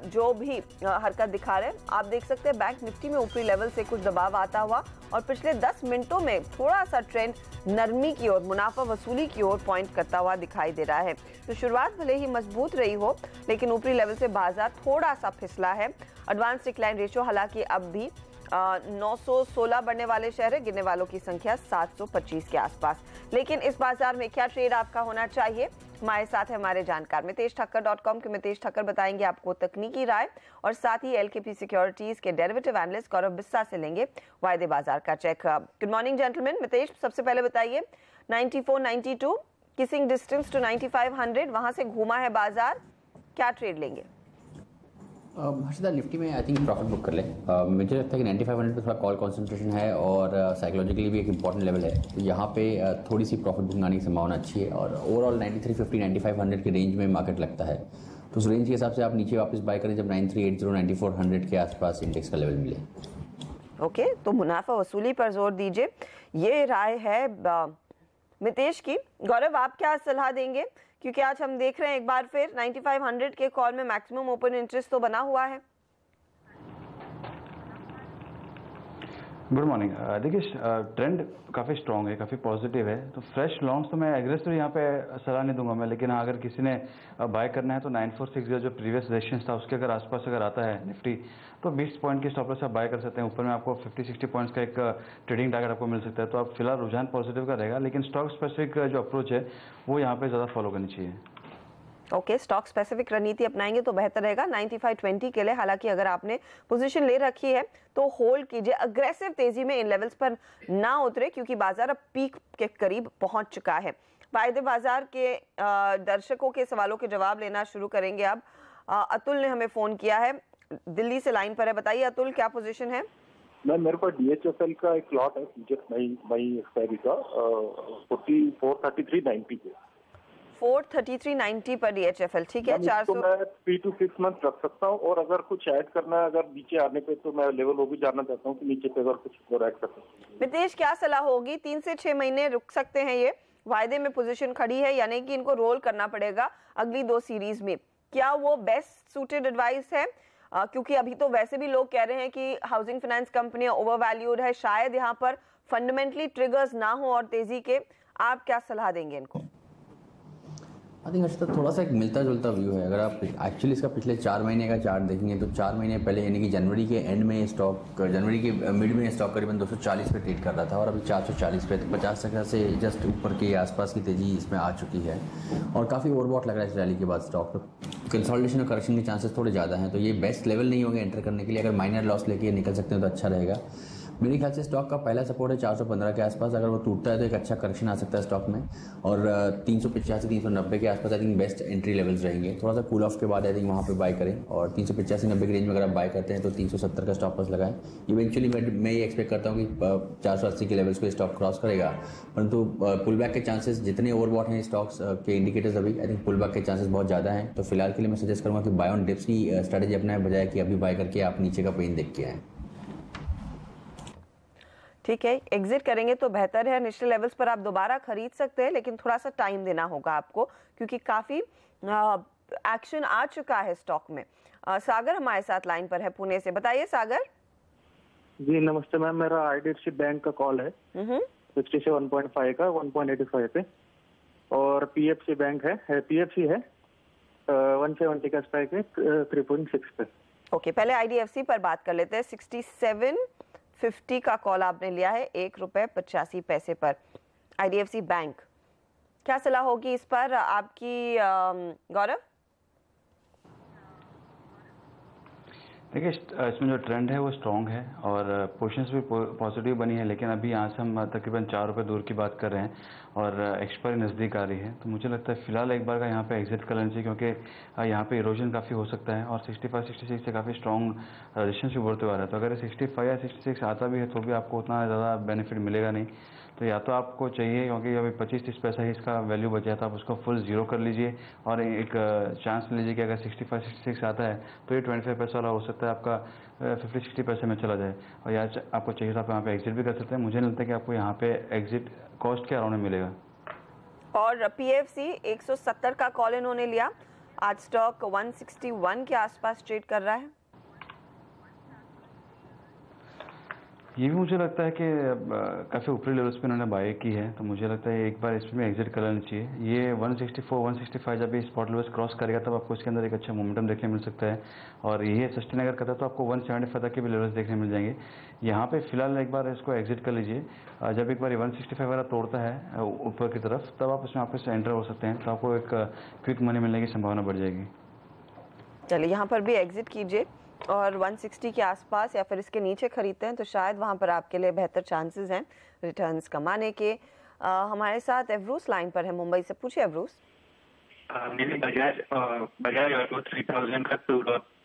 जो भी हरकत दिखा रहे हैं। आप देख सकते हैं बैंक निफ्टी में ऊपरी लेवल से कुछ दबाव आता हुआ और पिछले 10 मिनटों में थोड़ा सा ट्रेंड नरमी की ओर, मुनाफा वसूली की ओर पॉइंट करता हुआ दिखाई दे रहा है। तो शुरुआत भले ही मजबूत रही हो, लेकिन ऊपरी लेवल से बाजार थोड़ा सा फिसला है। एडवांस डिक्लाइन रेशियो हालांकि अब भी 916 बढ़ने वाले शेयर है, गिरने वालों की संख्या 725 के आसपास। लेकिन इस बाजार में क्या ट्रेड आपका होना चाहिए? हमारे साथ है हमारे जानकार मितेशठक्कर.com के मितेश ठक्कर बताएंगे आपको तकनीकी राय, और साथ ही LKP सिक्योरिटीज के डेरिवेटिव एनालिस्ट गौरव बिस्सा से लेंगे वायदे बाजार का check. Good morning gentleman. Mitesh, सबसे पहले बताइए 94, 92 किसिंग डिस्टेंस टू 9500, वहां से घूमा है बाजार, क्या ट्रेड लेंगे? हर्षिता, निफ्टी में आई थिंक प्रॉफिट बुक कर ले। मुझे लगता है कि 9500 पे थोड़ा कॉल कंसंट्रेशन है और साइकोलॉजिकली भी एक इंपॉर्टेंट लेवल है, तो यहाँ पे थोड़ी सी प्रॉफिट बुकिंग आने की संभावना अच्छी है। और ओवरऑल 9350 9500 के रेंज में मार्केट लगता है, तो उस रेंज के हिसाब से आप नीचे वापस बाय करें जब 9380 9400 के आसपास इंडेक्स का लेवल मिले। ओके, तो मुनाफा वसूली पर जोर दीजिए, ये राय है मितेश की। गौरव, आप क्या सलाह देंगे? क्योंकि आज हम देख रहे हैं एक बार फिर 9500 के कॉल में मैक्सिमम ओपन इंटरेस्ट तो बना हुआ है। Good morning. देखिए, ट्रेंड काफ़ी स्ट्रॉन्ग है, काफ़ी पॉजिटिव है, तो फ्रेश लॉन्ग्स तो मैं एग्रेसिव यहाँ पे सलाह नहीं दूंगा मैं, लेकिन अगर किसी ने बाय करना है तो 9460 जो प्रीवियस रेजिस्टेंस था उसके अगर आसपास अगर आता है निफ्टी, तो 20 पॉइंट की स्टॉप लॉस आप बाय कर सकते हैं। ऊपर में आपको 50-60 पॉइंट्स का एक ट्रेडिंग टारगेट आपको मिल सकता है। तो आप फिलहाल रुझान पॉजिटिव का रहेगा, लेकिन स्टॉक स्पेसिफिक जो अप्रोच है वो यहाँ पे ज़्यादा फॉलो करनी चाहिए। ओके, स्टॉक स्पेसिफिक रणनीति अपनाएंगे तो बेहतर रहेगा 9520 के लिए। हालांकि अगर आपने पोजीशन ले रखी है तो होल्ड कीजिए, अग्रेसिव तेजी में इन लेवल्स पर ना उतरे, क्योंकि बाजार अब पीक के करीब पहुंच चुका है। वायदे बाजार के दर्शकों के सवालों के जवाब लेना शुरू करेंगे अब। अतुल ने हमें फोन किया है, दिल्ली से लाइन पर है। बताइए अतुल, क्या पोजीशन है? मैम, मेरे पास DHFL का एक लॉट है मई एक्सपायरी का 433.90 पे 433.90 पर DHFL, ठीक है। 400 मैं 3 to 6 मंथ रख सकता हूँ, और अगर कुछ ऐड करना है अगर नीचे आने पे तो मैं लेवल वो भी जानना चाहता हूँ कि नीचे पे अगर कुछ और ऐड कर सकता हूँ। मितेश, क्या सलाह होगी? 3 से 6 महीने रुक सकते हैं ये, वायदे में पोजीशन खड़ी है, यानी कि इनको रोल करना पड़ेगा अगली 2 सीरीज में। क्या वो बेस्ट सूटेड एडवाइस है? क्योंकि अभी तो वैसे भी लोग कह रहे हैं कि हाउसिंग फाइनेंस कंपनियां ओवरवैल्यूड है, शायद यहाँ पर फंडामेंटली ट्रिगर्स ना हो और तेजी के। आप क्या सलाह देंगे इनको? आई थिंक अच्छा, थोड़ा सा एक मिलता जुलता व्यू है। अगर आप एक्चुअली इसका पिछले 4 महीने का चार्ट देखेंगे तो 4 महीने पहले यानी कि जनवरी के एंड में स्टॉक, जनवरी के मिड में स्टॉक करीबन 240 पे ट्रेड कर रहा था और अभी 440 पे, तो 50% से जस्ट ऊपर के आसपास की तेजी इसमें आ चुकी है और काफ़ी ओवरबॉट लग रहा है इस रैली के बाद स्टॉक। तो कंसोलिडेशन और करेक्शन के चांसेस थोड़े ज़्यादा हैं, तो ये बेस्ट लेवल नहीं होंगे एंटर करने के लिए। अगर माइनर लॉस लेके निकल सकते हैं तो अच्छा रहेगा। मेरे ख्याल से स्टॉक का पहला सपोर्ट है 415 के आसपास, अगर वो टूटता है तो एक अच्छा करेक्शन आ सकता है स्टॉक में, और 385 390 के आसपास I think best entry levels रहेंगे। थोड़ा सा कूल ऑफ के बाद आई थिंक वहाँ पे बाय करें, और 385-90 के रेंज में अगर आप बाय करते हैं तो 370 का स्टॉप लॉस लगाएं। इवेंचुअली मैं ये एक्सपेक्ट करता हूँ कि 480 के लेवल्स को स्टॉक क्रॉस करेगा, परंतु पुल बैक के चांसेस जितने ओवरबॉट हैं स्टॉक्स के इंडिकेटर्स अभी, आई थिंक पुल बैक के चांसेस बहुत ज़्यादा हैं। तो फिलहाल के लिए मैं सजेस्ट करूँगा कि बाय ऑन डिप्स की स्ट्रैटेजी अपनाएं, बजाय कि अभी बाय करके आप नीचे का पेन देख के आएँ। ठीक है, एग्जिट करेंगे तो बेहतर है। निचले लेवल्स पर आप दोबारा खरीद सकते हैं, लेकिन थोड़ा सा टाइम देना होगा आपको, क्योंकि काफी एक्शन आ चुका है स्टॉक में। सागर हमारे साथ लाइन पर है पुणे से। बताइए सागर। जी नमस्ते मैम, मेरा IDFC बैंक का कॉल है 60 से 1.5 का 1.85 पे, और PFC बैंक है PFC है 170 का स्ट्राइक है 3.6 पे। ओके, पहले IDFC पर बात कर लेते हैं। 6750 का कॉल आपने लिया है ₹1.85 पर। IDFC बैंक, क्या सलाह होगी इस पर आपकी गौरव? देखिए, इसमें जो ट्रेंड है वो स्ट्रॉन्ग है और पोजीशंस भी पॉजिटिव बनी है, लेकिन अभी यहाँ से हम तकरीबन 4 रुपये दूर की बात कर रहे हैं और एक्सपायरी नज़दीक आ रही है। तो मुझे लगता है फिलहाल एक बार का यहाँ पे एग्जिट कर लेना चाहिए, क्योंकि यहाँ पे इरोजन काफ़ी हो सकता है और 65-66 से काफ़ी स्ट्रॉन्ग रेजिस्टेंस भी बढ़ते आ रहा है। तो अगर 65 या 66 आता भी है तो भी आपको उतना ज़्यादा बेनिफिट मिलेगा नहीं। तो या तो आपको चाहिए, क्योंकि अभी 25-30 पैसा ही इसका वैल्यू बचा था, आप उसको फुल जीरो कर लीजिए और एक चांस लीजिए कि अगर 65-66 आता है तो ये 25 पैसा वाला हो सकता है आपका 50-60 पैसे में चला जाए, और या आपको चाहिए तो आप यहाँ पे एग्जिट भी कर सकते हैं। मुझे नहीं लगता कि आपको यहाँ पे एग्जिट कॉस्ट के अराउंड मिलेगा। और PFC 170 का कॉल इन्होंने लिया, आज स्टॉक 161 के आसपास ट्रेड कर रहा है। ये भी मुझे लगता है कि काफ़ी ऊपरी लेवल्स पे इन्होंने बाय की है, तो मुझे लगता है एक बार इसमें एग्जिट कर लेना चाहिए। ये 164 165 जब ये स्पॉट लेवल्स क्रॉस करेगा तब आपको इसके अंदर एक अच्छा मोमेंटम देखने मिल सकता है, और ये सस्टेन अगर करता है तो आपको 175 तक के भी लेवल्स देखने मिल जाएंगे। यहाँ पे फिलहाल एक बार इसको एग्जिट कर लीजिए। जब एक बार 165 वगैरह तोड़ता है ऊपर की तरफ तब आप उसमें आपको एंटर हो सकते हैं, तो आपको एक क्विक मनी मिलने की संभावना बढ़ जाएगी। चलिए यहाँ पर भी एग्जिट कीजिए, और 160 के आसपास या फिर इसके नीचे खरीदते हैं तो शायद वहां पर आपके लिए बेहतर चांसेस हैं रिटर्न्स कमाने के। हमारे साथ एवरूस लाइन पर है मुंबई से, पूछिए एवरूस। मैंने बजाज ऑटो 3000 का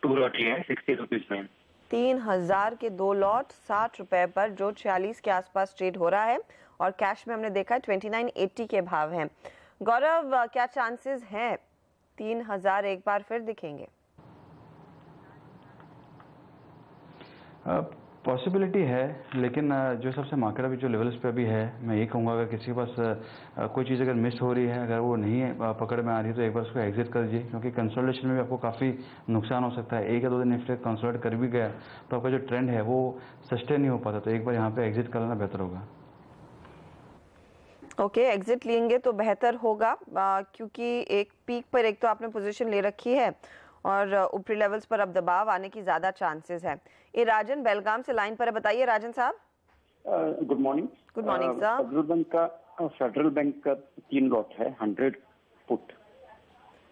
2 लॉट लिया है 60 रुपीज में। 3000 के 2 लॉट 60 रुपए पर, जो 46 के आसपास ट्रेड हो रहा है, और कैश में हमने देखा है 2980 के भाव हैं। गौरव, क्या चांसेस हैं 3000 एक बार फिर दिखेंगे? पॉसिबिलिटी है, लेकिन जो सबसे मार्केट अभी जो लेवल्स पे अभी है, मैं ये कहूँगा अगर किसी के पास कोई चीज़ अगर मिस हो रही है, अगर वो नहीं पकड़ में आ रही है तो एक बार उसको एग्जिट कर दीजिए, क्योंकि कंसोलिडेशन में भी आपको काफ़ी नुकसान हो सकता है। 1 या 2 दिन निफ्टी कंसोलिडेट कर भी गया तो आपका जो ट्रेंड है वो सस्टेन नहीं हो पाता, तो एक बार यहाँ पे एग्जिट कर लेना बेहतर होगा। ओके, एग्जिट लेंगे तो बेहतर होगा, क्योंकि एक पीक पर एक तो आपने पोजीशन ले रखी है और ऊपरी लेवल्स पर अब दबाव आने की ज्यादा चांसेस है। ये राजन बेलगाम से लाइन पर है, बताइए राजन साहब। Good morning. Good morning sir. Federal bank का 3 लॉट है, 100 पुट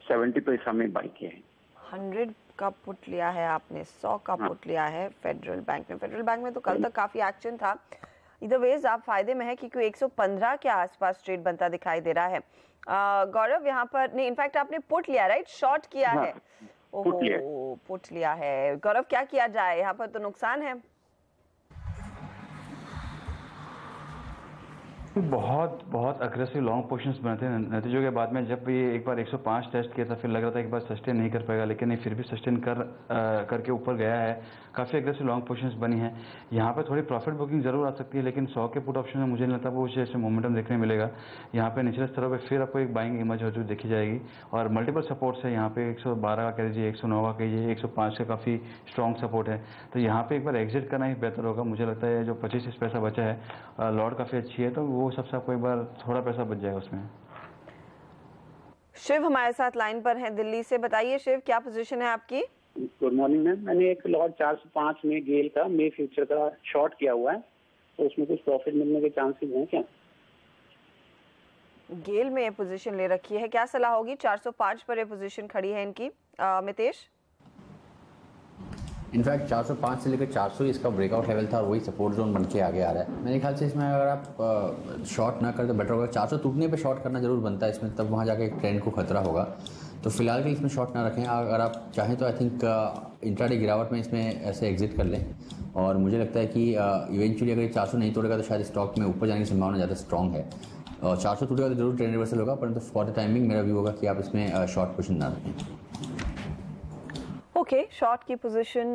70 पैसा में बाई किया है। 100 का पुट लिया है आपने, 100 का पुट लिया है फेडरल बैंक में। फेडरल बैंक में तो कल तक काफी एक्शन था। इधर वेज आप फायदे में है क्योंकि 115 के आसपास ट्रेड बनता दिखाई दे रहा है। गौरव, यहाँ पर नहीं, इनफैक्ट आपने पुट लिया, राइट? शॉर्ट किया है। पुट लिया है। गौरव, क्या किया जाए? यहाँ पर तो नुकसान है। बहुत अग्रेसिव लॉन्ग पोजीशंस बने थे नतीजों के बाद में। जब ये एक बार 105 टेस्ट किया था, फिर लग रहा था एक बार सस्टेन नहीं कर पाएगा, लेकिन ये फिर भी सस्टेन करके ऊपर गया है। काफ़ी अग्रेसिव लॉन्ग पोजीशंस बनी है। यहाँ पे थोड़ी प्रॉफिट बुकिंग जरूर आ सकती है, लेकिन 100 के पुट ऑप्शन में मुझे नहीं लगता वो जैसे मोमेंटम देखने मिलेगा। यहाँ पे निचले स्तरों पर फिर आपको एक बाइंग इमेज जो देखी जाएगी, और मल्टीपल सपोर्ट्स है यहाँ पे। 112 का कह लीजिए, 109 का कहिए, 105 का काफ़ी स्ट्रॉन्ग सपोर्ट है, तो यहाँ पे एक बार एग्जिट करना ही बेहतर होगा। मुझे लगता है जो 25 पैसा बचा है, लॉट काफ़ी अच्छी है, तो वो सबसे आपको एक बार थोड़ा पैसा बच जाएगा उसमें। शिव हमारे साथ लाइन पर हैं दिल्ली से, बताइए शिव, क्या पोजीशन है आपकी? Good morning ma'am. मैंने एक लॉट 405 में गेल का मे फ्यूचर का शॉर्ट किया हुआ है, तो उसमें कुछ प्रॉफिट मिलने के चांसेस हैं क्या? गेल में पोजीशन ले रखी है, क्या सलाह होगी? 405 पर ये पोजीशन खड़ी है इनकी। मितेश? इनफैक्ट 405 से लेकर 400 इसका ब्रेकआउट लेवल था और वही सपोर्ट जोन बन के आगे आ रहा है। मेरे ख्याल से इसमें अगर आप शॉर्ट ना करें तो बेटर होगा। 400 टूटने पे शॉर्ट करना जरूर बनता है इसमें, तब वहाँ जाके एक ट्रेंड को खतरा होगा। तो फिलहाल के इसमें शॉर्ट ना रखें। अगर आप चाहें तो आई थिंक इंट्राडे गिरावट में इसमें ऐसे एग्जिट कर लें, और मुझे लगता है कि इवेंचुअली अगर 400 नहीं तोड़ेगा तो शायद स्टॉक में ऊपर जाने की संभावना ज़्यादा स्ट्रॉन्ग है, और 400 टूटेगा तो जरूर ट्रेंड रिवर्सल होगा, परंतु फॉर द टाइमिंग मेरा व्यू होगा कि आप इसमें शॉर्ट पोजीशन ना रखें। ओके, शॉर्ट की पोजीशन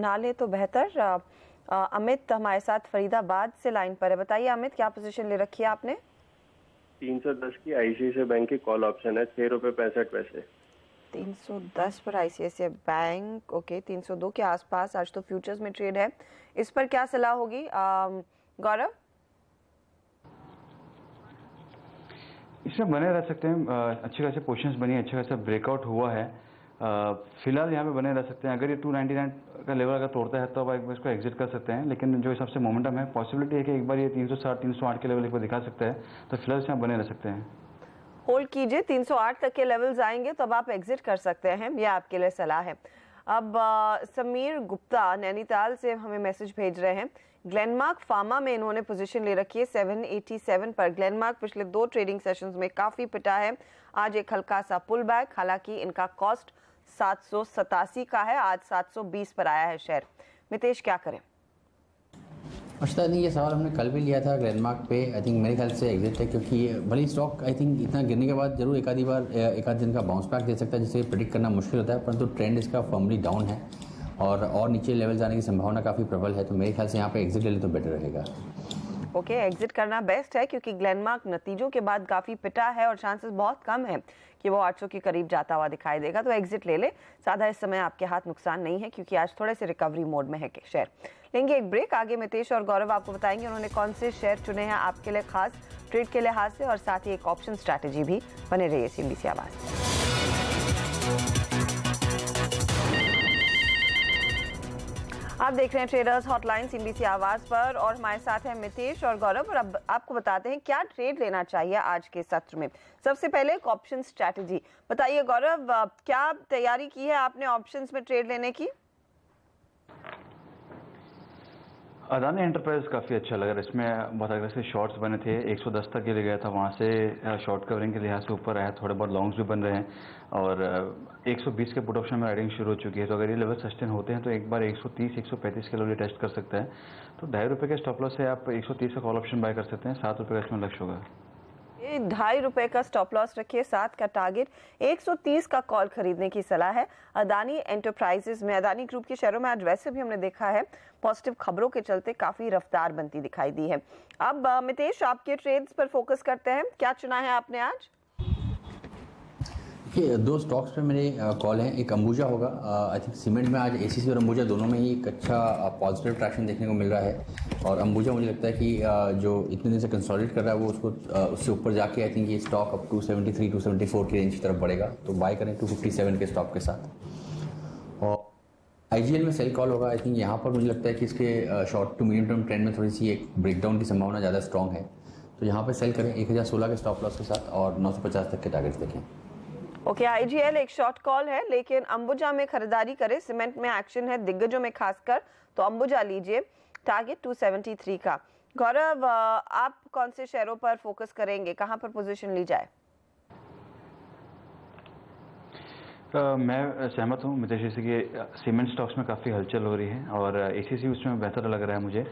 ना ले तो बेहतर। अमित हमारे साथ फरीदाबाद से लाइन पर है, बताइए अमित, क्या पोजीशन ले रखी है आपने? 310 की आईसीआईसीआई बैंक की कॉल ऑप्शन है, 6 रुपए 65 पैसे। 310 पर आईसीआईसीआई बैंक, ओके। 302 के आसपास आज तो फ्यूचर्स में ट्रेड है, इस पर क्या सलाह होगी गौरव? इसमें बने रह सकते हैं, अच्छे खासे पोजीशंस बनी है, अच्छा खासा ब्रेकआउट हुआ है। फिलहाल यहाँ पे बने रह सकते हैं। अगर ये 299 का लेवल अगर तोड़ता है तो आप एक बार इसको एग्जिट कर सकते हैं, लेकिन जो हिसाब से मोमेंटम है, पॉसिबिलिटी है कि एक बार ये 307 308 के लेवल एक बार दिखा सकता है, तो फिलहाल इसमें बने रह सकते हैं। होल्ड कीजिए, 308 तक के लेवल्स आएंगे तो अब आप एग्जिट कर सकते हैं, ये आपके लिए सलाह है। अब समीर गुप्ता नैनीताल से हमें मैसेज भेज रहे हैं। ग्लेनमार्क फार्मा में इन्होंने पोजीशन ले रखी है 787 पर। ग्लेनमार्क पिछले 2 ट्रेडिंग सेशंस में काफी पिटा है, आज एक हल्का सा पुल बैक, हालांकि इनका कॉस्ट 787 का है, आज 720 पर आया है शेयर। मितेश, क्या करें? अच्छा, नहीं, ये सवाल हमने कल भी लिया था ग्लेनमार्क पे। आई थिंक मेरे ख्याल से एग्जिट है, क्योंकि भले स्टॉक आई थिंक इतना गिरने के बाद जरूर एक आध दिन का बाउंस बैक दे सकता है, जिसे प्रेडिक्ट करना मुश्किल होता है, परंतु ट्रेंड इसका फर्मली डाउन है और नीचे लेवल जाने की संभावना काफ़ी प्रबल है, तो मेरे ख्याल से यहाँ पे एग्जिट ले ले तो बेटर रहेगा। ओके, एग्जिट करना बेस्ट है क्योंकि ग्लेनमार्क नतीजों के बाद काफी पिटा है और चांसेस बहुत कम है कि वो 800 के करीब जाता हुआ दिखाई देगा, तो एग्जिट ले ले। ज्यादा इस समय आपके हाथ नुकसान नहीं है क्योंकि आज थोड़े से रिकवरी मोड में है शेयर। लेंगे एक ब्रेक, आगे मितेश और गौरव आपको बताएंगे उन्होंने कौन से शेयर चुने हैं आपके लिए खास ट्रेड के लिहाज से, और साथ ही एक ऑप्शन स्ट्रैटेजी भी। बने रहिए CNBC आवाज। आप देख रहे हैं ट्रेडर्स हॉटलाइन CNBC आवाज पर और हमारे साथ हैं मितेश और गौरव, और अब आपको बताते हैं क्या ट्रेड लेना चाहिए आज के सत्र में। सबसे पहले एक ऑप्शन स्ट्रैटेजी बताइए गौरव, क्या तैयारी की है आपने ऑप्शंस में ट्रेड लेने की? अदानी एंटरप्राइज काफ़ी अच्छा लगा, इसमें बहुत अग्रेसिव शॉर्ट्स बने थे, 110 तक के लिए गया था, वहाँ से शॉर्ट कवरिंग के लिहाज से ऊपर आया, थोड़े बहुत लॉन्ग्स भी बन रहे हैं और 120 के पुट ऑप्शन में राइडिंग शुरू हो चुकी है। तो अगर ये लेवल सस्टेन होते हैं तो एक बार 130-135 के लेवल टेस्ट कर सकता है। तो ₹2.5 के स्टॉप लॉस से आप 130 का कॉल ऑप्शन बाय कर सकते हैं, ₹7 का इसमें लक्ष्य होगा। ₹2.5 का स्टॉप लॉस रखिए, 7 का टारगेट, 130 का कॉल खरीदने की सलाह है। अदानी एंटरप्राइजेस में, अदानी ग्रुप के शेयरों में आज वैसे भी हमने देखा है पॉजिटिव खबरों के चलते काफी रफ्तार बनती दिखाई दी है। अब मितेश आपके ट्रेड्स पर फोकस करते हैं, क्या चुना है आपने आज? देखिए, 2 स्टॉक्स पे मेरे कॉल हैं, एक अंबुजा होगा। आई थिंक सीमेंट में आज ACC और अंबुजा दोनों में ही एक अच्छा पॉजिटिव ट्रैक्शन देखने को मिल रहा है और अंबुजा मुझे लगता है कि जो इतने दिन से कंसोलिडेट कर रहा है वो उसको उससे ऊपर जाके आई थिंक ये स्टॉक अब 273-274 की रेंज की तरफ बढ़ेगा, तो बाय करें 257 के स्टॉप के साथ। और IGL में सेल कॉल होगा। आई थिंक यहाँ पर मुझे लगता है कि इसके short to medium term trend में थोड़ी सी एक ब्रेकडाउन की संभावना ज़्यादा स्ट्रॉन्ग है, तो यहाँ पर सेल करें 1016 के स्टॉप लॉस के साथ और 950 तक के टारगेट्स देखें। ओके, IGL एक शॉर्ट कॉल है, लेकिन अंबुजा में खरीदारी करें, सीमेंट में एक्शन है दिग्गजों में खासकर, तो अंबुजा लीजिए, टारगेट 273 का। गौरव, आप कौन से शेयरों पर फोकस करेंगे, कहां पर पोजीशन ली जाए? मैं सहमत हूँ मितेश से कि सीमेंट स्टॉक्स में काफ़ी हलचल हो रही है और ACC उसमें बेहतर लग रहा है मुझे,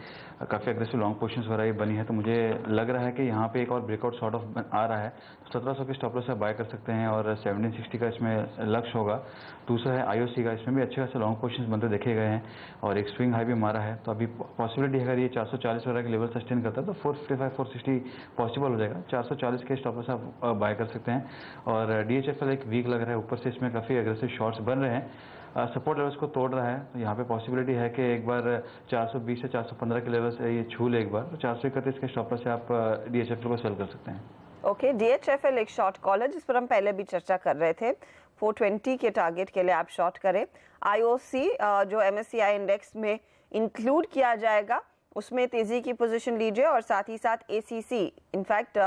काफ़ी अग्रेसिव लॉन्ग पोजीशंस वगैरह बनी है, तो मुझे लग रहा है कि यहाँ पे एक और ब्रेकआउट सॉर्ट ऑफ आ रहा है, तो 1700 के स्टॉप लॉस से बाय कर सकते हैं और 1760 का इसमें लक्ष्य होगा। दूसरा है IOC का, इसमें भी अच्छे खासे लॉन्ग पोजीशंस बनते देखे गए हैं और एक स्विंग हाई भी मारा है, तो अभी पॉसिबिलिटी है अगर ये 440 वगैरह के लेवल सस्टेन करता है तो 455-460 पॉसिबल हो जाएगा। 440 के स्टॉप लॉस आप बाय कर सकते हैं और DHFL एक वीक लग रहा है, ऊपर से इसमें काफ़ी अग्रेसिव शॉर्ट्स बन रहे हैं, सपोर्ट लेवल्स को तोड़ रहा है, तो यहाँ पे पॉसिबिलिटी है कि एक बार 420 से 415 के लेवल से ये छू ले एक बार, तो 431 के स्टॉप लॉस से आप DHFL को सेल कर सकते हैं। ओके, DHFL एक शॉर्ट कॉल है जिस पर हम पहले भी चर्चा कर रहे थे, 420 के टारगेट के लिए आप शॉर्ट करें। IOC जो MSCI इंडेक्स में इंक्लूड किया जाएगा उसमें तेजी की पोजीशन लीजिए और साथ ही साथ ACC, इनफैक्ट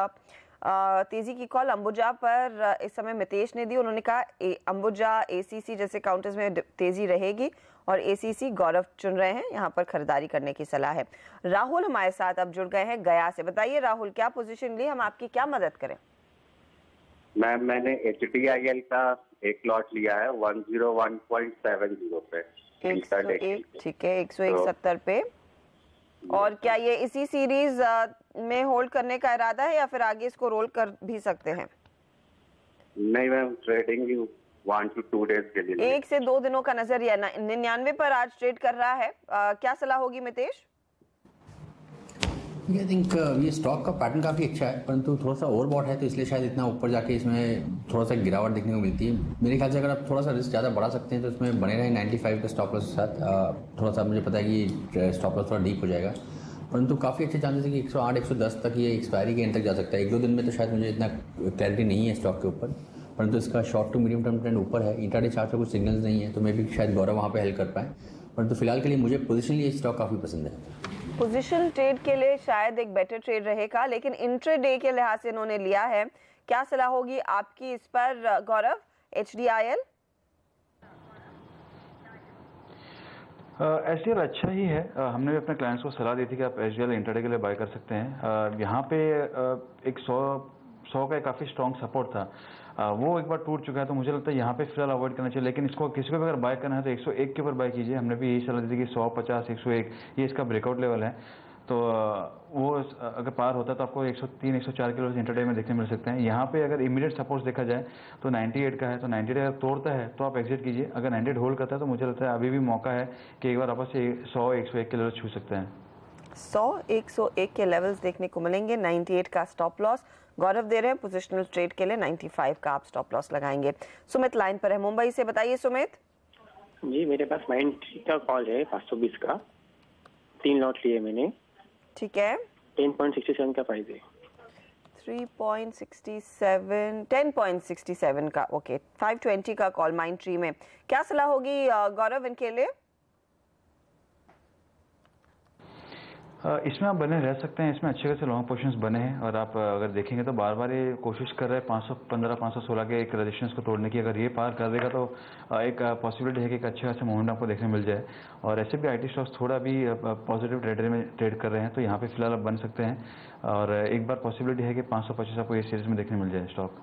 तेजी की कॉल अंबुजा पर इस समय मितेश ने दी, उन्होंने कहा अंबुजा ACC जैसे काउंटर्स में तेजी रहेगी और ACC गौरव चुन रहे हैं, यहाँ पर खरीदारी करने की सलाह है। राहुल हमारे साथ अब जुड़ गए हैं गया से। बताइए राहुल, क्या पोजीशन ली, हम आपकी क्या मदद करें? मैम, मैंने HDIL का एक लॉट लिया है 101.70 पे, 101, ठीक है, 171 पे। और क्या ये इसी सीरीज में होल्ड करने का इरादा है या फिर आगे इसको रोल कर भी सकते हैं? नहीं मैम, ट्रेडिंग 1 to 2 डेज के लिए, 1 से 2 दिनों का नजरिया। 99 पर आज ट्रेड कर रहा है, क्या सलाह होगी मितेश? आई थिंक ये स्टॉक का पैटर्न काफ़ी अच्छा है, परंतु थोड़ा सा ओवरबॉट है, तो इसलिए शायद इतना ऊपर जाके इसमें थोड़ा सा गिरावट देखने को मिलती है। मेरे ख्याल से अगर आप थोड़ा सा रिस्क ज़्यादा बढ़ा सकते हैं तो इसमें बने रहे 95 के स्टॉप लॉस के साथ। थोड़ा सा मुझे पता है कि स्टॉप लॉस थोड़ा डीप हो जाएगा, परंतु काफ़ी अच्छे चांसेस है कि 108-110 तक ये एक्सपायरी के एंड तक जा सकता है। 1-2 दिन में तो शायद मुझे इतना क्लैरिटी नहीं है स्टॉक के ऊपर, परंतु इसका short to medium term trend ऊपर है, इंट्राडे चार्ट पे कुछ सिग्नल्स नहीं है, तो मे भी शायद गौरव वहाँ पे हेल्प कर पाए, परंतु फिलहाल के लिए मुझे पोजीशनली ये स्टॉक काफ़ी पसंद है। पोजीशन ट्रेड के लिए शायद एक बेटर ट्रेड रहेगा, लेकिन इंट्राडे के लिहाज से इन्होंने लिया है, क्या सलाह होगी आपकी इस पर गौरव? HDIL HDIL अच्छा ही है, हमने भी अपने क्लाइंट्स को सलाह दी थी कि आप HDIL इंट्राडे के लिए बाय कर सकते हैं। यहाँ पे एक 100 का काफ़ी स्ट्रॉन्ग सपोर्ट था, वो एक बार टूट चुका है, तो मुझे लगता है यहाँ पे फिलहाल अवॉइड करना चाहिए, लेकिन इसको किसी को भी अगर बाय करना है तो 101 के ऊपर बाय कीजिए। हमने भी यही सलाह दी थी कि 150, 101 ये इसका ब्रेकआउट लेवल है, तो वो अगर पार होता है तो आपको 103, 104 किलो इंट्राडे में देखने मिल सकते हैं। यहाँ पे अगर इमीडिएट सपोर्ट देखा जाए तो 98 का है, तो 98 अगर तोड़ता है तो आप एग्जिट कीजिए, अगर 98 होल्ड करता है तो मुझे लगता है अभी भी मौका है कि एक बार आपस से 100, 101 किलो छू सकते हैं। 101 के लेवल्स देखने को मिलेंगे। 98 का स्टॉप लॉस गौरव दे रहे हैं। पोजिशनल ट्रेड के लिए 95 का आप स्टॉप लॉस लगाएंगे। सुमित लाइन पर है मुंबई से, बताइए सुमित। जी मेरे पास माइंट्री का कॉल है 520 का, 3 लॉट लिए मैंने। ठीक है। 10.67 का प्राइस है। 3.67 10.67 का, ओके। 520 का कॉल माइंट्री में। क्या सलाह होगी गौरव इनके लिए? इसमें आप बने रह सकते हैं। इसमें अच्छे खासे लॉन्ग पोजीशंस बने हैं और आप अगर देखेंगे तो बार बार ये कोशिश कर रहे हैं 515 516 के एक रेजिस्टेंस को तोड़ने की। अगर ये पार कर देगा तो एक पॉसिबिलिटी है कि एक अच्छे खासे मूवमेंट आपको देखने मिल जाए। और ऐसे भी आईटी स्टॉक्स थोड़ा भी पॉजिटिव ट्रेड में ट्रेड कर रहे हैं, तो यहाँ पे फिलहाल आप बन सकते हैं। और एक बार पॉसिबिलिटी है कि 525 आपको ये सीरीज में देखने मिल जाए स्टॉक।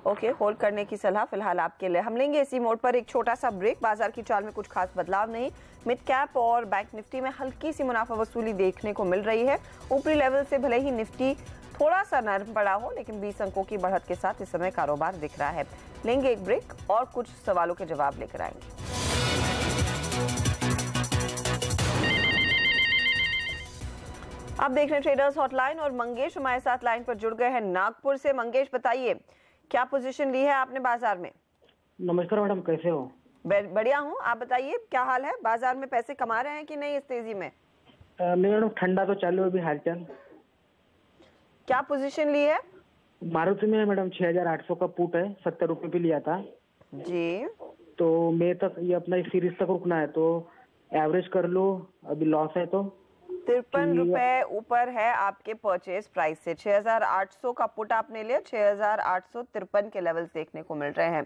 ओके, होल्ड करने की सलाह फिलहाल आपके लिए। हम लेंगे इसी मोड पर एक छोटा सा ब्रेक। बाजार की चाल में कुछ खास बदलाव नहीं। मिड कैप और बैंक निफ्टी में हल्की सी मुनाफा वसूली देखने को मिल रही है। ऊपरी लेवल से भले ही निफ्टी थोड़ा सा नरम पड़ा हो, लेकिन 20 अंकों की बढ़त के साथ इस समय कारोबार दिख रहा है। लेंगे एक ब्रेक और कुछ सवालों के जवाब लेकर आएंगे। आप देख रहे हैं ट्रेडर्स हॉटलाइन और मंगेश हमारे साथ लाइन पर जुड़ गए हैं नागपुर से। मंगेश बताइए, क्या पोजीशन ली है आपने बाजार में? नमस्कार मैडम, कैसे हो? बढ़िया हूँ, आप बताइए क्या हाल है? बाजार में पैसे कमा रहे हैं कि नहीं इस तेजी में? नहीं मैडम, ठंडा तो चालू है अभी हालचाल। क्या पोजीशन ली है? मारुति में मैडम 6800 का पुट है, 70 रुपए पे लिया था जी। तो मई तक ये अपना इस सीरीज तक रुकना है, तो एवरेज कर लो, अभी लॉस है तो 53 रुपए ऊपर है आपके परचेज प्राइस से। 6800 का पुट आपने लिया, 6853 के लेवल्स देखने को मिल रहे हैं।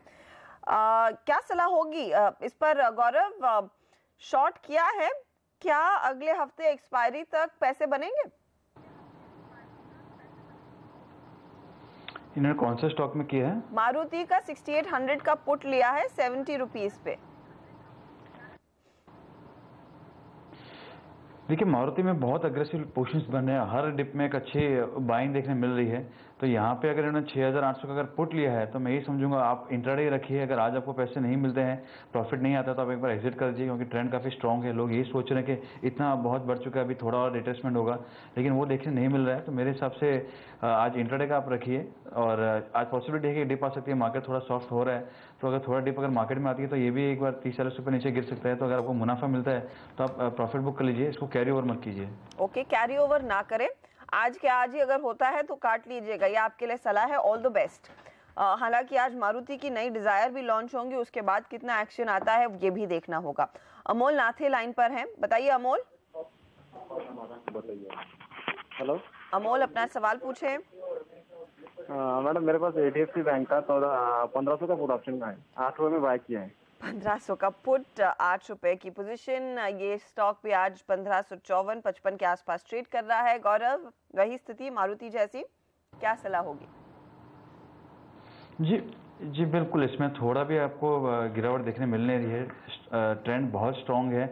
क्या सलाह होगी इस पर गौरव? शॉर्ट किया है क्या? अगले हफ्ते एक्सपायरी तक पैसे बनेंगे? इन्होंने कौन से स्टॉक में किया है? मारुति का 6800 का पुट लिया है 70 रुपीज पे। देखिए मारुति में बहुत अग्रेसिव पोजीशंस बन रहे हैं, हर डिप में एक अच्छी बाइंग देखने मिल रही है। तो यहाँ पे अगर इन्होंने 6800 का अगर पुट लिया है तो मैं यही समझूंगा आप इंट्राडे रखिए। अगर आज आपको पैसे नहीं मिलते हैं, प्रॉफिट नहीं आता, तो आप एक बार एग्जिट कर दीजिए, क्योंकि ट्रेंड काफी स्ट्रॉन्ग है। लोग यही सोच रहे हैं कि इतना बहुत बढ़ चुका है, अभी थोड़ा और रिट्रेसमेंट होगा, लेकिन वो देखने नहीं मिल रहा है। तो मेरे हिसाब से आज इंट्राडे का आप रखिए। और आज पॉसिबिलिटी है कि डिप आ सकती है, मार्केट थोड़ा सॉफ्ट हो रहा है, तो अगर थोड़ा डिप अगर मार्केट में आती है तो ये भी एक बार 30-40 रुपये नीचे गिर सकता है। तो अगर आपको मुनाफा मिलता है तो आप प्रॉफिट बुक कर लीजिए, इसको कैरी ओवर मत कीजिए। ओके, कैरी ओवर ना करें, आज के आज ही अगर होता है तो काट लीजिएगा, ये आपके लिए सलाह है। All the best. हालांकि आज मारुति की नई डिजायर भी लॉन्च होंगी, उसके बाद कितना एक्शन आता है ये भी देखना होगा। अमोल नाथे लाइन पर हैं, बताइए अमोल। हेलो अमोल, अपना सवाल पूछे। मैडम मेरे पास HDFC बैंक का 1500 का पुट ऑप्शन का है, 8 रुपए में बाय किया है। 1500 का पुट, 8 रुपए की पोजीशन। ये स्टॉक भी आज 1554-55 के आसपास ट्रेड कर रहा है। गौरव, वही स्थिति मारुति जैसी, क्या सलाह होगी? जी बिल्कुल, इसमें थोड़ा भी आपको गिरावट देखने मिलने रही है। ट्रेंड बहुत स्ट्रांग है,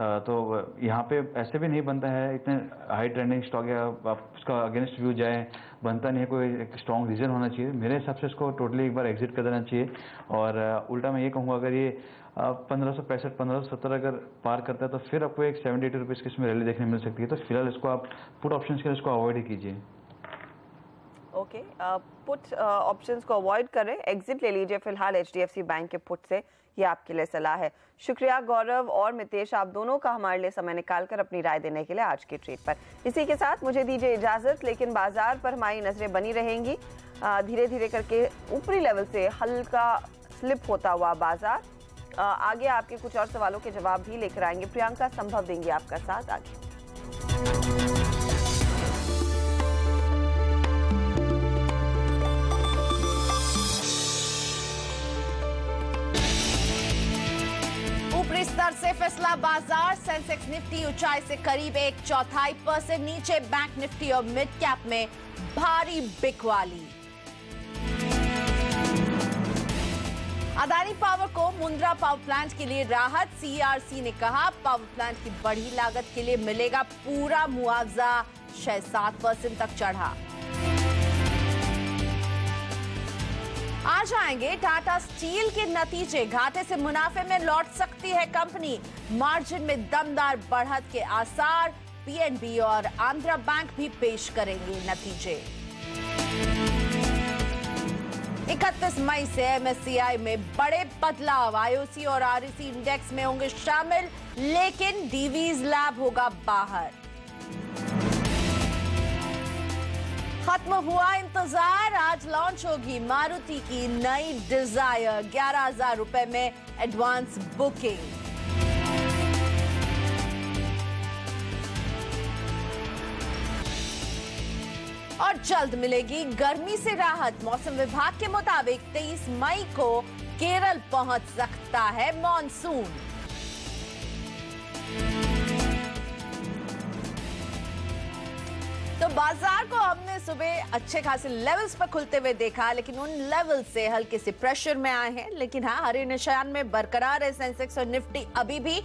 तो यहाँ पे ऐसे भी नहीं बनता है, इतने हाई ट्रेंडिंग स्टॉक है आप उसका अगेंस्ट व्यू जाए, बनता नहीं है। कोई एक स्ट्रॉन्ग रीजन होना चाहिए। मेरे हिसाब से इसको टोटली एक बार एग्जिट कर देना चाहिए। और उल्टा मैं ये कहूँगा, अगर ये 1565 1570 अगर पार करता है तो फिर आपको एक 70-80 रुपीज़ की इसमें रैली देखने मिल सकती है। तो फिलहाल इसको आप पुट ऑप्शन के लिए इसको अवॉइड ही कीजिए। ओके, पुट ऑप्शंस को अवॉइड करें, एग्जिट ले लीजिए फिलहाल HDFC बैंक के पुट से, ये आपके लिए सलाह है। शुक्रिया गौरव और मितेश, आप दोनों का हमारे लिए समय निकालकर अपनी राय देने के लिए आज के ट्रेड पर। इसी के साथ मुझे दीजिए इजाजत, लेकिन बाजार पर हमारी नजरें बनी रहेंगी। धीरे धीरे करके ऊपरी लेवल से हल्का स्लिप होता हुआ बाजार। आगे आपके कुछ और सवालों के जवाब भी लेकर आएंगे। प्रियंका संभव देंगी आपका साथ आगे। ऊपरी स्तर से फिसला बाजार, सेंसेक्स निफ्टी ऊंचाई से करीब 1/4% नीचे। बैंक निफ्टी और मिड कैप में भारी बिकवाली। अदानी पावर को मुंद्रा पावर प्लांट के लिए राहत। CERC ने कहा पावर प्लांट की बढ़ी लागत के लिए मिलेगा पूरा मुआवजा, 6-7% तक चढ़ा। आ जाएंगे टाटा स्टील के नतीजे, घाटे से मुनाफे में लौट सकती है कंपनी। मार्जिन में दमदार बढ़त के आसार, पीएनबी और आंध्रा बैंक भी पेश करेंगे नतीजे। 31 मई से एमएससीआई में बड़े बदलाव, आईओसी और आरईसी इंडेक्स में होंगे शामिल, लेकिन डीवीज लैब होगा बाहर। खत्म हुआ इंतजार, आज लॉन्च होगी मारुति की नई डिजायर, 11,000 रुपए में एडवांस बुकिंग। और जल्द मिलेगी गर्मी से राहत, मौसम विभाग के मुताबिक 23 मई को केरल पहुंच सकता है मॉनसून। तो बाजार को हमने सुबह अच्छे खासे लेवल्स पर खुलते हुए देखा, लेकिन उन लेवल से हल्के से प्रेशर में आए हैं। लेकिन हाँ, हरे निशान में बरकरार है सेंसेक्स और निफ्टी अभी भी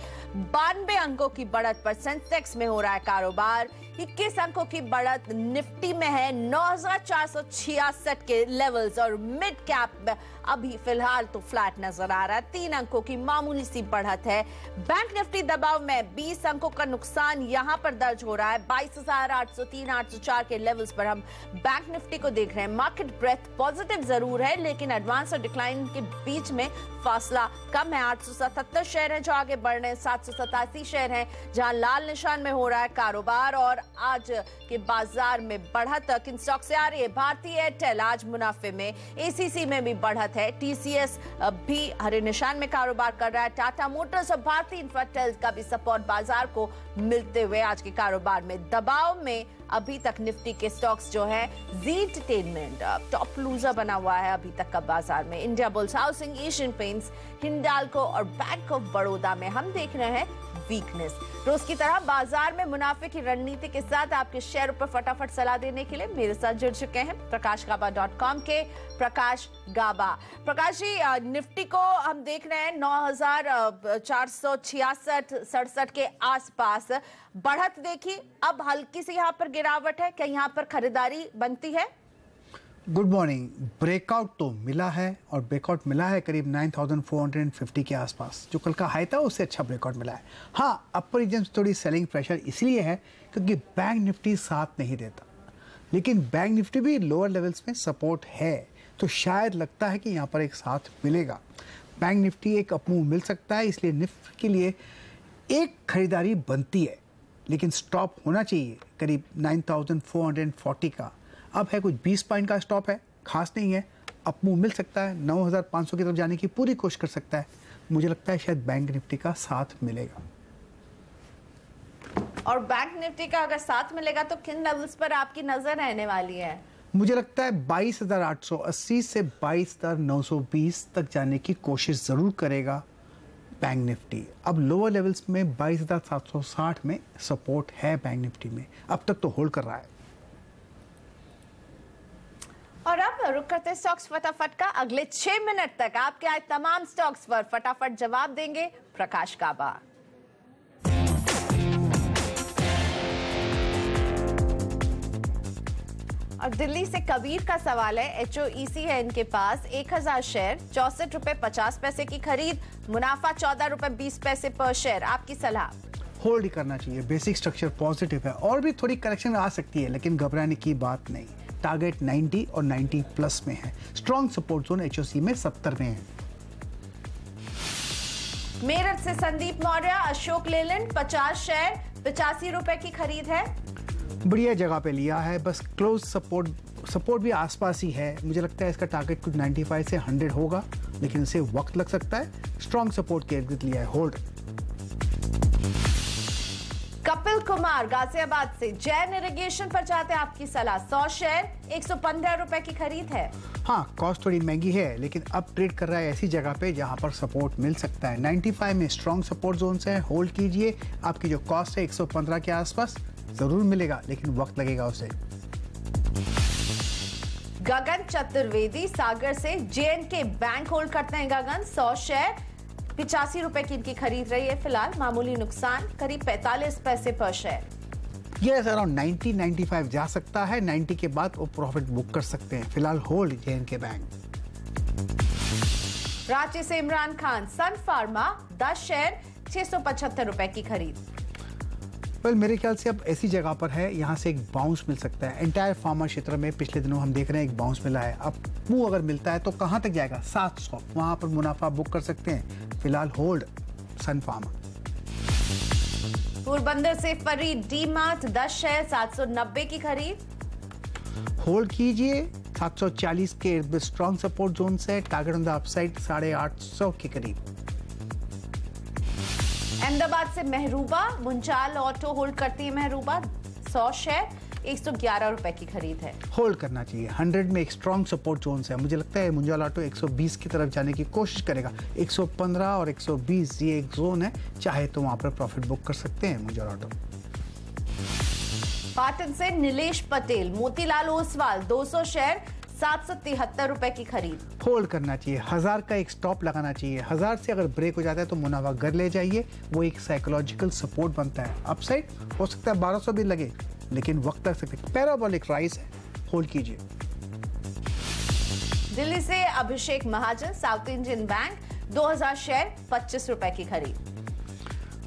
92 अंकों की बढ़त पर सेंसेक्स में हो रहा है कारोबार। 21 अंकों की बढ़त निफ्टी में है, 9,466 के लेवल्स, और मिड कैप में अभी फिलहाल तो फ्लैट नजर आ रहा है, 3 अंकों की मामूली सी बढ़त है। बैंक निफ्टी दबाव में 20 अंकों का नुकसान यहां पर दर्ज हो रहा है, 22,803 804 के लेवल्स पर हम बैंक निफ्टी को देख रहे हैं। मार्केट ब्रेथ पॉजिटिव जरूर है, लेकिन एडवांस और डिक्लाइन के बीच में फासला कम है। 877 शेयर हैं जो आगे बढ़ रहे हैं, 787 शेयर हैं जहां लाल निशान में हो रहा है कारोबार। और आज के बाजार में बढ़त किन स्टॉक से आ रही है? भारतीय एयरटेल आज मुनाफे में, एसीसी में भी बढ़त है, टीसीएस भी हरे निशान में कारोबार कर रहा है, टाटा मोटर्स और भारतीय इन्फ्राटेल का भी सपोर्ट बाजार को मिलते हुए आज के कारोबार में। दबाव में अभी तक निफ्टी के स्टॉक्स जो है, जी एंटरटेनमेंट टॉप लूजर बना हुआ है अभी तक का बाजार में। India bulls housing, Asian paints, Hindalco और बैंक ऑफ बड़ौदा में हम देख रहे हैं वीकनेस। रोज की तरह बाजार में मुनाफे की रणनीति के साथ आपके शेयर पर फटाफट सलाह देने के लिए मेरे साथ जुड़ चुके हैं प्रकाशगाबा.com के प्रकाश गाबा। प्रकाश जी, निफ्टी को हम देख रहे हैं 9,466-67 के आसपास बढ़त देखी, अब हल्की सी यहाँ पर गिरावट है, क्या यहाँ पर खरीदारी बनती है? Good morning. ब्रेकआउट तो मिला है और ब्रेकआउट मिला है करीब 9,450 के आसपास, जो कल का हाई था उससे अच्छा ब्रेकआउट मिला है। हाँ, अपर रीजन में थोड़ी सेलिंग प्रेशर इसलिए है क्योंकि बैंक निफ्टी साथ नहीं देता, लेकिन बैंक निफ्टी भी लोअर लेवल्स में सपोर्ट है, तो शायद लगता है कि यहाँ पर एक साथ मिलेगा। बैंक निफ्टी एक अपमूव मिल सकता है, इसलिए निफ्टी के लिए एक खरीदारी बनती है, लेकिन स्टॉप होना चाहिए करीब 9,440 का। अब है कुछ 20 पॉइंट का स्टॉप है, खास नहीं है, अपमूव मिल सकता है, 9,500 की तरफ जाने की पूरी कोशिश कर सकता है। मुझे लगता है शायद बैंक निफ्टी का साथ मिलेगा। और बैंक निफ्टी का अगर साथ मिलेगा तो किन लेवल्स पर आपकी नजर रहने वाली है? मुझे लगता है 22,880 से 22,920 तक जाने की कोशिश जरूर करेगा बैंक निफ्टी। अब लोअर लेवल्स में 22,760 में सपोर्ट है बैंक निफ्टी में, अब तक तो होल्ड कर रहा है। और अब रुक करते स्टॉक्स फटाफट का। अगले 6 मिनट तक आपके आए तमाम स्टॉक्स पर फटाफट जवाब देंगे प्रकाश गाबा। और दिल्ली से कबीर का सवाल है, एचओईसी है इनके पास, 1,000 शेयर, 64 रुपए 50 पैसे की खरीद, मुनाफा 14 रुपए 20 पैसे पर शेयर, आपकी सलाह? होल्ड ही करना चाहिए, बेसिक स्ट्रक्चर पॉजिटिव है, और भी थोड़ी करेक्शन आ सकती है लेकिन घबराने की बात नहीं। टारगेट 90 और 90 प्लस में है, स्ट्रॉन्ग सपोर्ट जोन एचओसी में 70 में है। मेरठ से संदीप मौर्य, अशोक लेलैंड 50 शेयर, 85 रुपए की खरीद है, बढ़िया जगह पे लिया है, बस क्लोज सपोर्ट भी आसपास ही है। मुझे लगता है इसका टारगेट कुछ 95 से 100 होगा, लेकिन इसे वक्त लग सकता है। स्ट्रॉन्ग सपोर्ट के इर्द लिया है, होल्ड। कपिल कुमार गाजियाबाद से, जैन इरिगेशन पर चाहते हैं आपकी सलाह, 100 शेयर, 115 रुपए की खरीद है। हाँ, कॉस्ट थोड़ी महंगी है, लेकिन अब ट्रेड कर रहा है ऐसी जगह पे जहां पर सपोर्ट मिल सकता है। 95 में स्ट्रॉन्ग सपोर्ट जोन है, होल्ड कीजिए। आपकी जो कॉस्ट है 115 के आसपास जरूर मिलेगा, लेकिन वक्त लगेगा उसे। गगन चतुर्वेदी सागर से, जेएनके बैंक होल्ड करते हैं गगन, 100 शेयर, 85 रुपए की इनकी खरीद रही है फिलहाल, मामूली नुकसान करीब 45 पैसे पर शेयर। ये अराउंड 90-95 जा सकता है, 90 के बाद वो प्रॉफिट बुक कर सकते हैं। फिलहाल होल्ड जेएनके बैंक। रांची से इमरान खान, सन फार्मा 10 शेयर, 675 रुपए की खरीद। वेल मेरे ख्याल से अब ऐसी जगह पर है, यहाँ से एक बाउंस मिल सकता है। एंटायर फार्मा क्षेत्र में पिछले दिनों हम देख रहे हैं एक बाउंस मिला है। अब वो अगर मिलता है तो कहाँ तक जाएगा? 700, वहाँ पर मुनाफा बुक कर सकते हैं। फिलहाल होल्ड सन फार्मा। पोरबंदर से फरी डी-मार्ट 10 शेयर 790 की खरीद। होल्ड कीजिए। 740 के स्ट्रॉन्ग सपोर्ट जोन से टारगेट ऑन द अपसाइड 850 के करीब। अहमदाबाद से महरूबा मुंजाल ऑटो होल्ड करती है। महरूबा 100 शेयर 111 रुपए की खरीद है। होल्ड करना चाहिए। 100 में एक स्ट्रॉन्ग सपोर्ट जोन है। मुझे लगता है मुंजाल ऑटो 120 की तरफ जाने की कोशिश करेगा। 115 और 120 ये एक जोन है, चाहे तो वहां पर प्रॉफिट बुक कर सकते हैं मुंजाल ऑटो। पाटन से नीलेश पटेल मोतीलाल ओसवाल 200 शेयर 773 रुपए की खरीद। होल्ड करना चाहिए। 1000 का एक स्टॉप लगाना चाहिए। 1000 से अगर ब्रेक हो जाता है तो मुनाफा घर ले जाइए। वो एक साइकोलॉजिकल सपोर्ट बनता है। अपसाइड हो सकता है 1200 भी लगे, लेकिन वक्त लग सकता है। पैराबोलिक राइज है, होल्ड कीजिए। दिल्ली से अभिषेक महाजन साउथ इंडियन बैंक 2000 शेयर 25 रुपए की खरीद।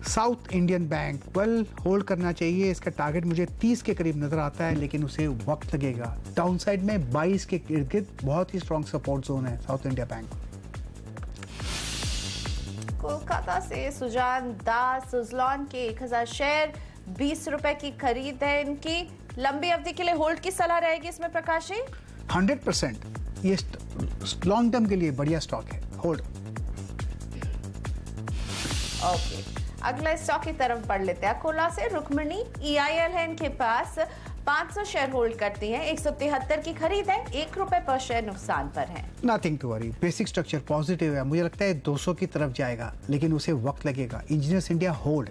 South Indian bank well hold करना चाहिए। इसका टारगेट मुझे 30 के करीब नजर आता है, लेकिन उसे वक्त लगेगा। डाउन साइड में 22 के इर्द गिर्द बहुत ही स्ट्रॉन्ग सपोर्ट जोन है साउथ इंडिया बैंक। कोलकाता से सुजान दास सुजलॉन के 1000 शेयर 20 रुपए की खरीद है इनकी। लंबी अवधि के लिए होल्ड की सलाह रहेगी इसमें प्रकाश जी? 100% ये लॉन्ग टर्म के लिए बढ़िया स्टॉक है, होल्ड। ओके, अगला स्टॉक की तरफ बढ़ लेते हैं। अकोला से रुक्मिणी EIL है इनके पास। 500 शेयर होल्ड करती हैं। 173 की खरीद है। 1 रुपए पर शेयर नुकसान पर है। Nothing to worry, basic structure positive है। मुझे लगता है 200 की तरफ जाएगा, लेकिन उसे वक्त लगेगा। Engineers India hold.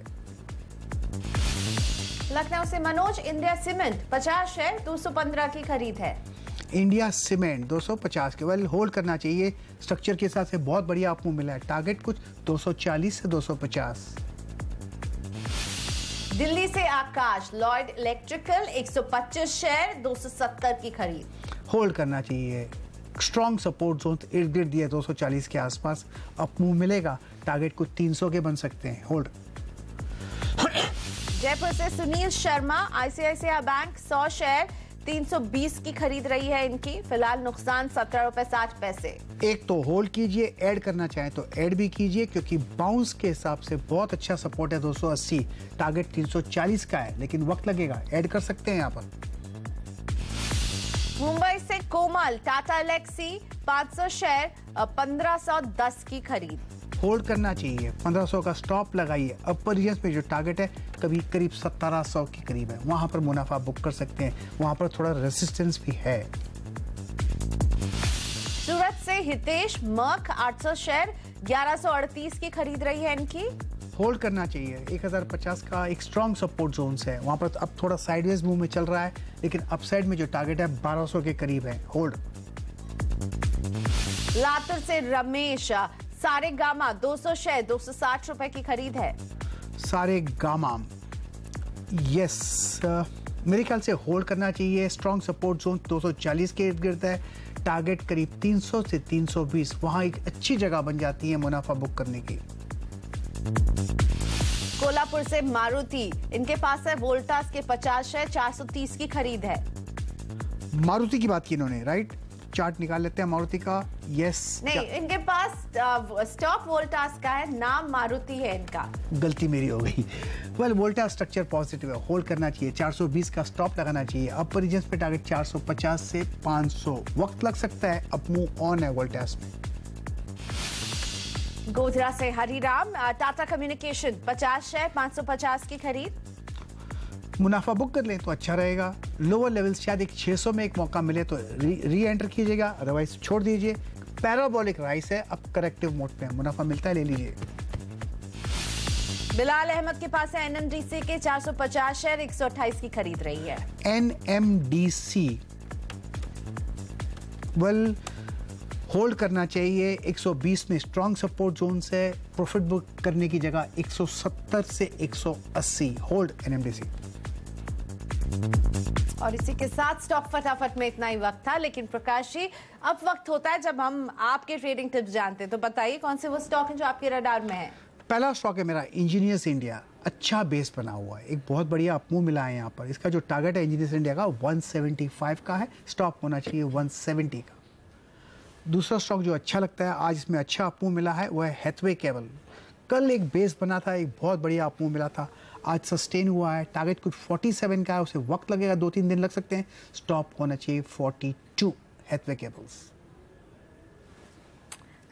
लखनऊ से मनोज इंडिया सीमेंट 50 शेयर 215 की खरीद है। इंडिया सीमेंट 250 के वेल होल्ड करना चाहिए। स्ट्रक्चर के हिसाब से बहुत बढ़िया आपको मिला है। टारगेट कुछ 240 से 250। दिल्ली से आकाश लॉयड इलेक्ट्रिकल 125 शेयर 270 की खरीद। होल्ड करना चाहिए। स्ट्रॉन्ग सपोर्ट जोन इर्द गिर्द दिए 240 के आसपास। अप मूव मिलेगा। टारगेट कुछ 300 के बन सकते हैं, होल्ड। जयपुर से Sunil Sharma ICICI bank 100 share 320 की खरीद रही है इनकी। फिलहाल नुकसान 17 रुपए 60 पैसे। एक तो होल्ड कीजिए, ऐड करना चाहें तो ऐड भी कीजिए, क्योंकि बाउंस के हिसाब से बहुत अच्छा सपोर्ट है 280। टारगेट 340 का है, लेकिन वक्त लगेगा। ऐड कर सकते हैं यहाँ पर। मुंबई से कोमल टाटा एलेक्सी 500 शेयर 1510 की खरीद। होल्ड करना चाहिए। 1500 का स्टॉप लगाइए। अपर रीजन में जो टारगेट है कभी करीब 1700 के करीब है, वहां पर मुनाफा बुक कर सकते हैं। वहां पर थोड़ा रेजिस्टेंस भी है। सूरत से हितेश मर्क 800 शेयर 1138 की खरीद रही है इनकी। होल्ड करना चाहिए। 1050 का एक स्ट्रॉन्ग सपोर्ट जोन है, वहां पर अब थोड़ा साइडवेज मूव में चल रहा है, लेकिन अपसाइड में जो टारगेट है 1200 के करीब है, होल्ड। लातूर से रमेश सारे गामा 200 शेयर 260 रुपए की खरीद है। सारे गामा यस, मेरे ख्याल से होल्ड करना चाहिए। स्ट्रॉन्ग सपोर्ट जोन 240 के इर्द गिर्द है। टारगेट करीब 300 से 320, वहां एक अच्छी जगह बन जाती है मुनाफा बुक करने की। कोल्हापुर से मारुति इनके पास है वोल्टास के 50 शेयर 430 की खरीद है। मारुति की बात की इन्होंने, राइट? चार्ट निकाल लेते हैं मारुति का। यस, नहीं, इनके पास स्टॉक वोल्टास का है, नाम मारुति है इनका। गलती मेरी हो गई। वेल वोल्टास स्ट्रक्चर पॉजिटिव है, होल्ड करना चाहिए। 420 का स्टॉप लगाना चाहिए। अपर रीजन पे टारगेट 450 से 500। वक्त लग सकता है। अप मूव ऑन है वोल्टास में। गोधरा से हरिराम टाटा कम्युनिकेशन 50 शेयर 550 की खरीद। मुनाफा बुक कर लें तो अच्छा रहेगा। लोअर लेवल शायद एक 600 में एक मौका मिले तो री एंटर कीजिएगा, अदरवाइज छोड़ दीजिए। पैराबोलिक राइस है, अब करेक्टिव मोड पे मुनाफा मिलता है, ले लीजिए। बिलाल अहमद के पास है NMDC के 450 शेयर 128 की खरीद रही है। NMDC वेल होल्ड करना चाहिए। 120 में स्ट्रॉन्ग सपोर्ट जोन से प्रॉफिट बुक करने की जगह 170 से 180, होल्ड NMDC। और इसी के साथ स्टॉक फटाफट में इतना ही वक्त था, लेकिन प्रकाश जी अब वक्त होता है जब हम आपके ट्रेडिंग टिप्स जानते हैं। तो बताइए कौन से वो स्टॉक हैं जो आपके रडार में है? पहला स्टॉक है मेरा इंजीनियर्स इंडिया। अच्छा बेस बना हुआ है, एक बहुत बढ़िया अपमूव मिला है यहाँ पर। इसका जो टारगेट है इंजीनियर्स इंडिया का 175 का है, स्टॉप होना चाहिए 170 का। दूसरा स्टॉक जो अच्छा लगता है आज इसमें अच्छा अपमूव मिला है वो है हैथवे केबल। कल एक बेस बना था, एक बहुत बढ़िया अपमूव मिला था, आज सस्टेन हुआ है। टारगेट कुछ 47 का है, उसे वक्त लगेगा, 2-3 दिन लग सकते हैं। स्टॉप होना चाहिए 42 हैथवे केबल्स।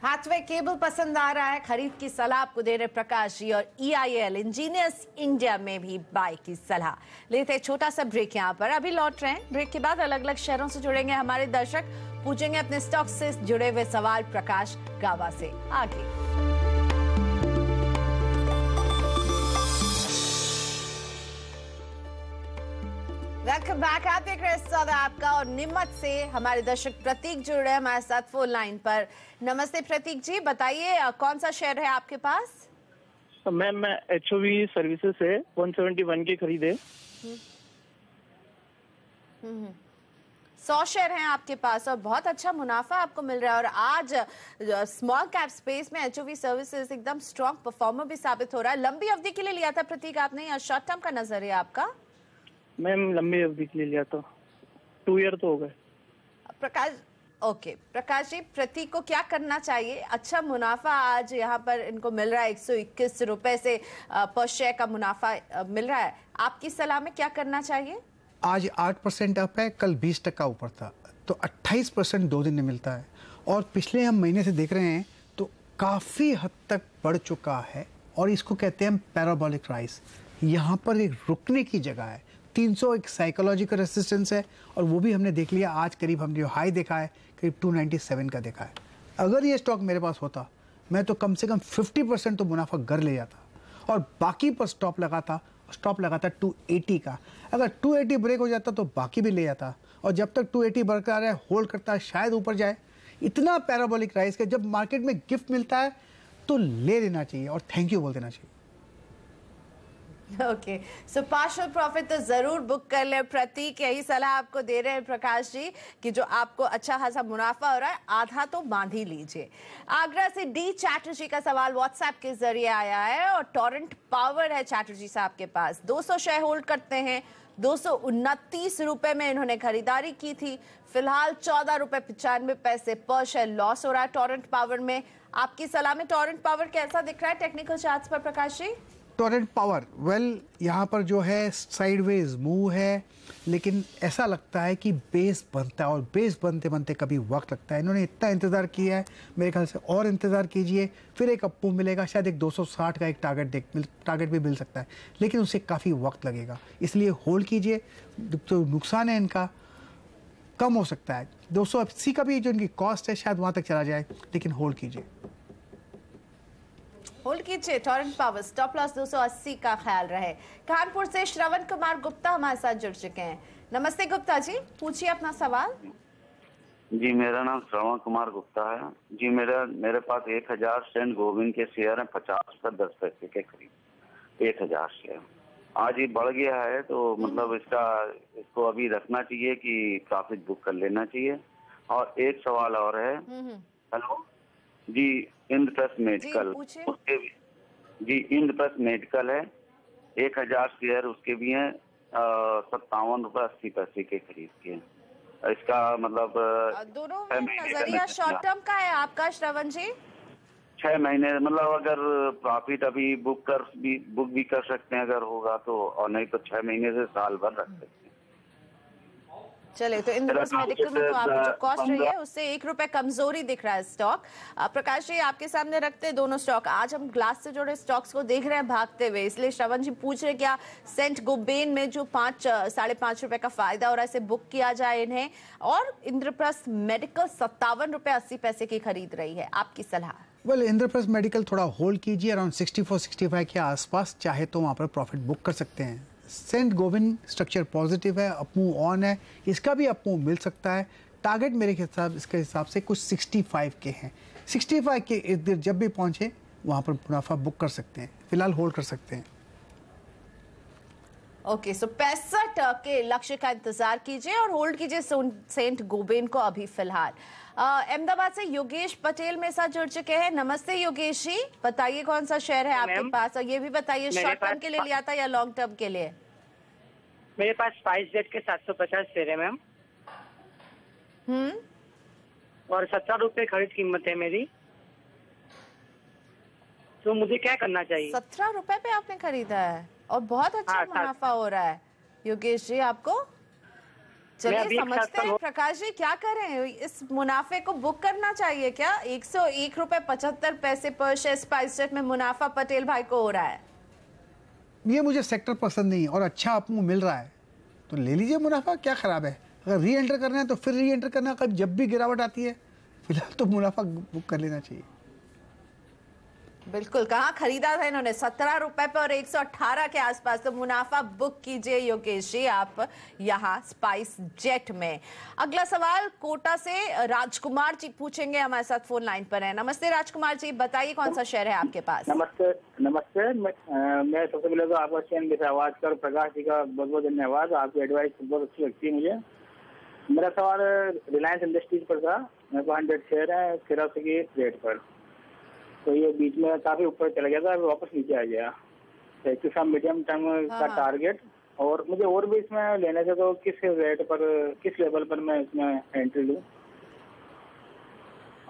हैथवे केबल पसंद आ रहा है, खरीद की सलाह आपको दे रहे प्रकाश जी। और EIL इंजीनियर्स इंडिया में भी बाय की सलाह। लेते हैं छोटा सा ब्रेक यहाँ पर, अभी लौट रहे हैं। ब्रेक के बाद अलग अलग शहरों से जुड़ेंगे हमारे दर्शक, पूछेंगे अपने स्टॉक से जुड़े हुए सवाल प्रकाश गावा से। आगे वेलकम बैक। आप देख रहे हैं सौदा आपका, और नीमच से हमारे दर्शक प्रतीक जुड़ रहे हैं हमारे साथ फोन लाइन पर। नमस्ते प्रतीक जी, बताइए कौन सा शेयर है आपके पास? मैम मैं HOV सर्विसेज से 171 के खरीदे। 100 शेयर हैं आपके पास और बहुत अच्छा मुनाफा आपको मिल रहा है। और आज स्मॉल कैप स्पेस में HOV सर्विसेज एकदम स्ट्रॉन्ग परफॉर्मर भी साबित हो रहा है। लंबी अवधि के लिए लिया था प्रतीक आपने या शॉर्ट टर्म का नजर है आपका? मैम लंबी अवधि के लिए लिया था, 2 ईयर तो हो गए। प्रकाश जी, प्रतीक को क्या करना चाहिए? अच्छा मुनाफा आज यहाँ पर इनको मिल रहा है, 121 रुपए से पर शेयर का मुनाफा मिल रहा है। आपकी सलाह में क्या करना चाहिए? आज 8% अप है, कल 20% ऊपर था, तो 28% 2 दिन में मिलता है। और पिछले हम महीने से देख रहे हैं तो काफ़ी हद तक बढ़ चुका है, और इसको कहते हैं पैराबोलिक राइज। यहाँ पर एक रुकने की जगह है। 300 एक साइकोलॉजिकल रेसिस्टेंस है, और वो भी हमने देख लिया। आज करीब हमने जो हाई देखा है करीब 297 का देखा है। अगर ये स्टॉक मेरे पास होता मैं तो कम से कम 50% तो मुनाफा घर ले जाता, और बाकी पर स्टॉप लगाता 280 का। अगर 280 ब्रेक हो जाता तो बाकी भी ले जाता, और जब तक 280 बरकरार है होल्ड करता, शायद ऊपर जाए। इतना पैराबोलिक राइज के जब मार्केट में गिफ्ट मिलता है तो ले लेना चाहिए और थैंक यू बोल देना चाहिए। ओके, सो पार्शियल प्रॉफिट तो जरूर बुक कर ले। प्रतीक यही सलाह आपको दे रहे हैं प्रकाश जी कि जो आपको अच्छा खासा मुनाफा हो रहा है आधा तो बांध ही लीजिए। आगरा से डी चैटर्जी का सवाल व्हाट्सएप के जरिए आया है, और टॉरेंट पावर है चैटर्जी साहब के पास। 200 शेयर होल्ड करते हैं, 229 रुपए में इन्होंने खरीदारी की थी। फिलहाल 14 रुपए 95 पैसे पर शेयर लॉस हो रहा है टॉरेंट पावर में। आपकी सलाह में टॉरेंट पावर कैसा दिख रहा है टेक्निकल चार्ट्स पर प्रकाश जी? टॉरेंट पावर यहाँ पर जो है साइडवेज मूव है, लेकिन ऐसा लगता है कि बेस बनता है, और बेस बनते बनते कभी वक्त लगता है। इन्होंने इतना इंतज़ार किया है, मेरे ख्याल से और इंतज़ार कीजिए, फिर एक अप मूव मिलेगा। शायद एक 260 का एक टारगेट भी मिल सकता है, लेकिन उससे काफ़ी वक्त लगेगा, इसलिए होल्ड कीजिए। तो नुकसान है इनका कम हो सकता है, 280 का भी जो इनकी कॉस्ट है शायद वहाँ तक चला जाए, लेकिन होल्ड कीजिए। होल्ड कीजिए टॉरेंट पावर, स्टॉप लॉस 280 का ख्याल रहे। कानपुर से श्रवण कुमार गुप्ता हमारे साथ जुड़ चुके हैं। नमस्ते गुप्ता जी, पूछिए अपना सवाल। जी मेरा नाम श्रवण कुमार गुप्ता है जी। मेरे पास 1000 सेंट गोविंद के शेयर हैं, 50 पर 10 पैसे के करीब 1000 शेयर। आज ये बढ़ गया है, तो मतलब इसको अभी रखना चाहिए कि प्रॉफिट बुक कर लेना चाहिए? और एक सवाल और है। हेलो जी, इंद्रप्रस्थ मेडिकल, उसके भी जी इंद्रप्रस्थ मेडिकल है, 1000 शेयर उसके भी हैं, 57 रुपए 80 पैसे के करीब के। इसका मतलब दोनों नजरिया शॉर्ट टर्म का है आपका श्रवण जी? 6 महीने, मतलब अगर प्रॉफिट अभी बुक भी कर सकते हैं अगर होगा तो, और नहीं तो 6 महीने से साल भर रख सकते हैं। चले तो इंद्रप्रस्थ मेडिकल में तो आपकी जो कॉस्ट रही है उससे 1 रुपए कमजोरी दिख रहा है स्टॉक। प्रकाश जी आपके सामने रखते हैं दोनों स्टॉक। आज हम ग्लास से जुड़े स्टॉक्स को देख रहे हैं भागते हुए, इसलिए श्रवण जी पूछ रहे क्या सेंट गोबेन में जो 5.5 रुपए का फायदा हो रहा है इसे बुक किया जाए इन्हें, और इंद्रप्रस्थ मेडिकल 57 रुपए 80 पैसे की खरीद रही है। आपकी सलाह? इंद्रप्रस्थ मेडिकल थोड़ा होल्ड कीजिए, अराउंड 64-65 के आसपास, चाहे तो वहाँ पर प्रॉफिट बुक कर सकते हैं। सेंट गोविंद स्ट्रक्चर पॉजिटिव है, अपमूव ऑन है, इसका भी अपमूव मिल सकता है। टारगेट मेरे इसके हिसाब से कुछ 65 के हैं। 65 के इर्द गिर्द जब भी पहुंचे वहां पर मुनाफा बुक कर सकते हैं, फिलहाल होल्ड कर सकते हैं। ओके, सो 65 के लक्ष्य का इंतजार कीजिए और होल्ड कीजिए सेंट गोबेन को अभी फिलहाल। अहमदाबाद से योगेश पटेल मेरे साथ जुड़ चुके हैं। नमस्ते योगेश जी, बताइए कौन सा शेयर है आपके पास, और ये भी बताइए शॉर्ट टर्म के लिए लिया था या लॉन्ग टर्म के लिए? मेरे पास स्पाइसजेट के 750 शेयर है मैम, और 17 रुपए खरीद कीमत है मेरी, तो मुझे क्या करना चाहिए? 17 रुपए पे आपने खरीदा है और बहुत अच्छा मुनाफा हो रहा है योगेश जी आपको। चलिए समझते हैं प्रकाश जी क्या करें, इस मुनाफे को बुक करना चाहिए क्या? 101 रुपए 75 पैसे पर शेयर स्पाइसजेट में मुनाफा पटेल भाई को हो रहा है। ये मुझे सेक्टर पसंद नहीं और अच्छा आपको मिल रहा है तो ले लीजिए मुनाफा, क्या खराब है। अगर री एंटर करना है तो फिर री एंटर करना, कब जब भी गिरावट आती है फिलहाल तो मुनाफा बुक कर लेना चाहिए। बिल्कुल, कहाँ खरीदा था इन्होंने? 17 रुपए पे और 118 के आसपास, तो मुनाफा बुक कीजिए योगेश जी आप यहाँ स्पाइस जेट में। अगला सवाल कोटा से राजकुमार जी पूछेंगे, हमारे साथ फोन लाइन पर है। नमस्ते राजकुमार जी, बताइए कौन सा शेयर है आपके पास? नमस्ते नमस्ते, मैं सबसे पहले तो आपका चैनल की आवाज कर प्रकाश जी का बहुत बहुत धन्यवाद, आपकी एडवाइस बहुत अच्छी लगती है मुझे। मेरा सवाल रिलायंस इंडस्ट्रीज पर था, मेरे को 100 शेयर है 83 के रेट पर, तो ये बीच में काफी ऊपर चला गया था, वापस नीचे आ गया। तो इसके मीडियम टर्म का टारगेट, और मुझे और भी इसमें लेने से, तो किस रेट पर, किस लेवल पर मैं इसमें एंट्री लूं?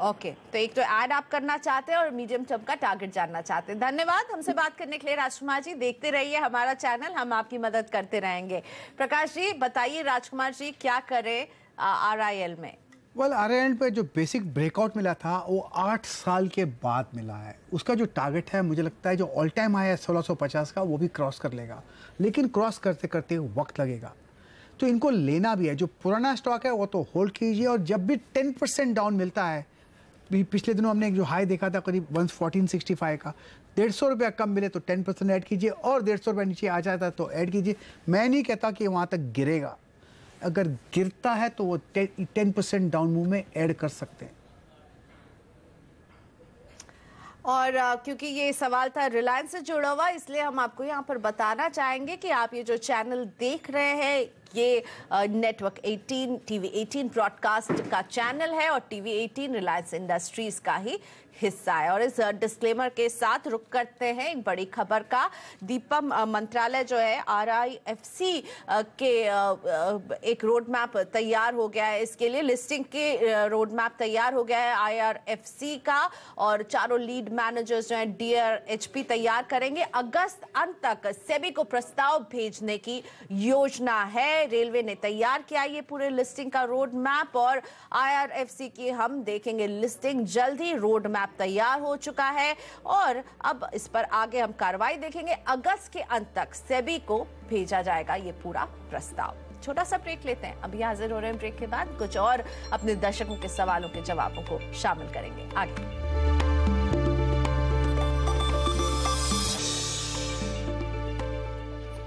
ओके, तो एक तो ऐड आप करना चाहते हैं और मीडियम टर्म का टारगेट जानना चाहते हैं। धन्यवाद हमसे बात करने के लिए राजकुमार जी, देखते रहिए हमारा चैनल, हम आपकी मदद करते रहेंगे। प्रकाश जी बताइए राजकुमार जी क्या करें RIL में? RIL पे जो बेसिक ब्रेकआउट मिला था वो 8 साल के बाद मिला है। उसका जो टारगेट है मुझे लगता है जो ऑल टाइम हाई है 1650 का वो भी क्रॉस कर लेगा, लेकिन क्रॉस करते करते वक्त लगेगा, तो इनको लेना भी है। जो पुराना स्टॉक है वो तो होल्ड कीजिए, और जब भी 10% डाउन मिलता है, पिछले दिनों हमने एक जो हाई देखा था करीब 1465 का, 150 रुपया कम मिले तो 10% ऐड कीजिए, और 150 रुपया नीचे आ जाता है तो ऐड कीजिए। मैं नहीं कहता कि वहाँ तक गिरेगा, अगर गिरता है तो वो 10% डाउन मूव में ऐड कर सकते हैं। और क्योंकि ये सवाल था रिलायंस से जुड़ा हुआ, इसलिए हम आपको यहाँ पर बताना चाहेंगे कि आप ये जो चैनल देख रहे हैं ये नेटवर्क 18 TV 18 ब्रॉडकास्ट का चैनल है, और TV 18 रिलायंस इंडस्ट्रीज का ही हिस्सा है। और इस डिस्क्लेमर के साथ रुक करते हैं एक बड़ी खबर का। दीपम मंत्रालय जो है RIFC के एक रोड मैप तैयार हो गया है, इसके लिए लिस्टिंग के रोड मैप तैयार हो गया है IRFC का, और चारों लीड मैनेजर्स जो है DRHP तैयार करेंगे। अगस्त अंत तक सेबी को प्रस्ताव भेजने की योजना है। रेलवे ने तैयार किया ये पूरे लिस्टिंग का रोड मैप, और IRFC की हम देखेंगे लिस्टिंग जल्द ही। रोड मैप तैयार हो चुका है और अब इस पर आगे हम कार्रवाई देखेंगे। अगस्त के अंत तक सेबी को भेजा जाएगा ये पूरा प्रस्ताव। छोटा सा ब्रेक लेते हैं, अभी हाजिर हो रहे हैं। ब्रेक के बाद कुछ और अपने दर्शकों के सवालों के जवाबों को शामिल करेंगे आगे।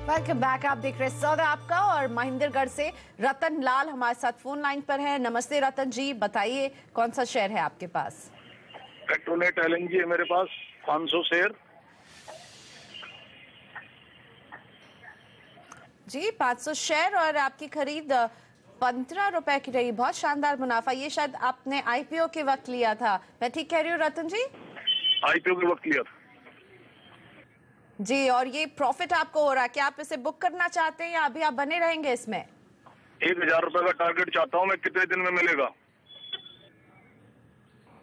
वेलकम बैक, आप देख रहे हैं सौदा आपका, और महेंद्रगढ़ से रतन लाल हमारे साथ फोन लाइन पर है। नमस्ते रतन जी, बताइए कौन सा शेयर है आपके पास? पेट्रोनेट LNG है मेरे पास 500 शेयर जी, 500 शेयर, और आपकी खरीद 15 रुपए की रही। बहुत शानदार मुनाफा, ये शायद आपने IPO के वक्त लिया था, मैं ठीक कह रही हूँ रतन जी? IPO के वक्त लिया था जी, और ये प्रॉफिट आपको हो रहा है, क्या आप इसे बुक करना चाहते हैं या अभी आप बने रहेंगे इसमें? 1000 रुपए का टारगेट चाहता हूँ मैं, कितने दिन में मिलेगा?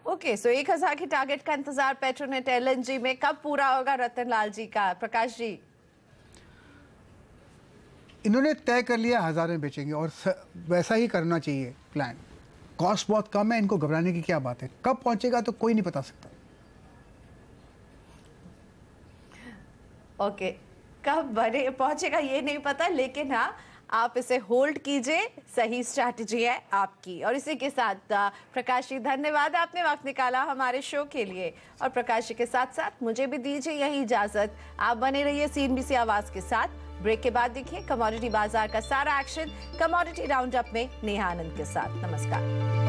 ओके, सो 1000 की टारगेट का इंतजार पेट्रोनेट LNG में कब पूरा होगा रतन लाल जी का? प्रकाश जी, इन्होंने तय कर लिया 1000 में बेचेंगे, और वैसा ही करना चाहिए प्लान। कॉस्ट बहुत कम है, इनको घबराने की क्या बात है। कब पहुंचेगा तो कोई नहीं बता सकता। ओके, कब बने पहुंचेगा ये नहीं पता, लेकिन हाँ आप इसे होल्ड कीजिए, सही स्ट्रैटेजी है आपकी। और इसी के साथ प्रकाश जी धन्यवाद, आपने वक्त निकाला हमारे शो के लिए, और प्रकाश जी के साथ साथ मुझे भी दीजिए यही इजाजत। आप बने रहिए CNBC आवाज के साथ। ब्रेक के बाद देखिए कमोडिटी बाजार का सारा एक्शन कमोडिटी राउंड अप में नेहा आनंद के साथ। नमस्कार।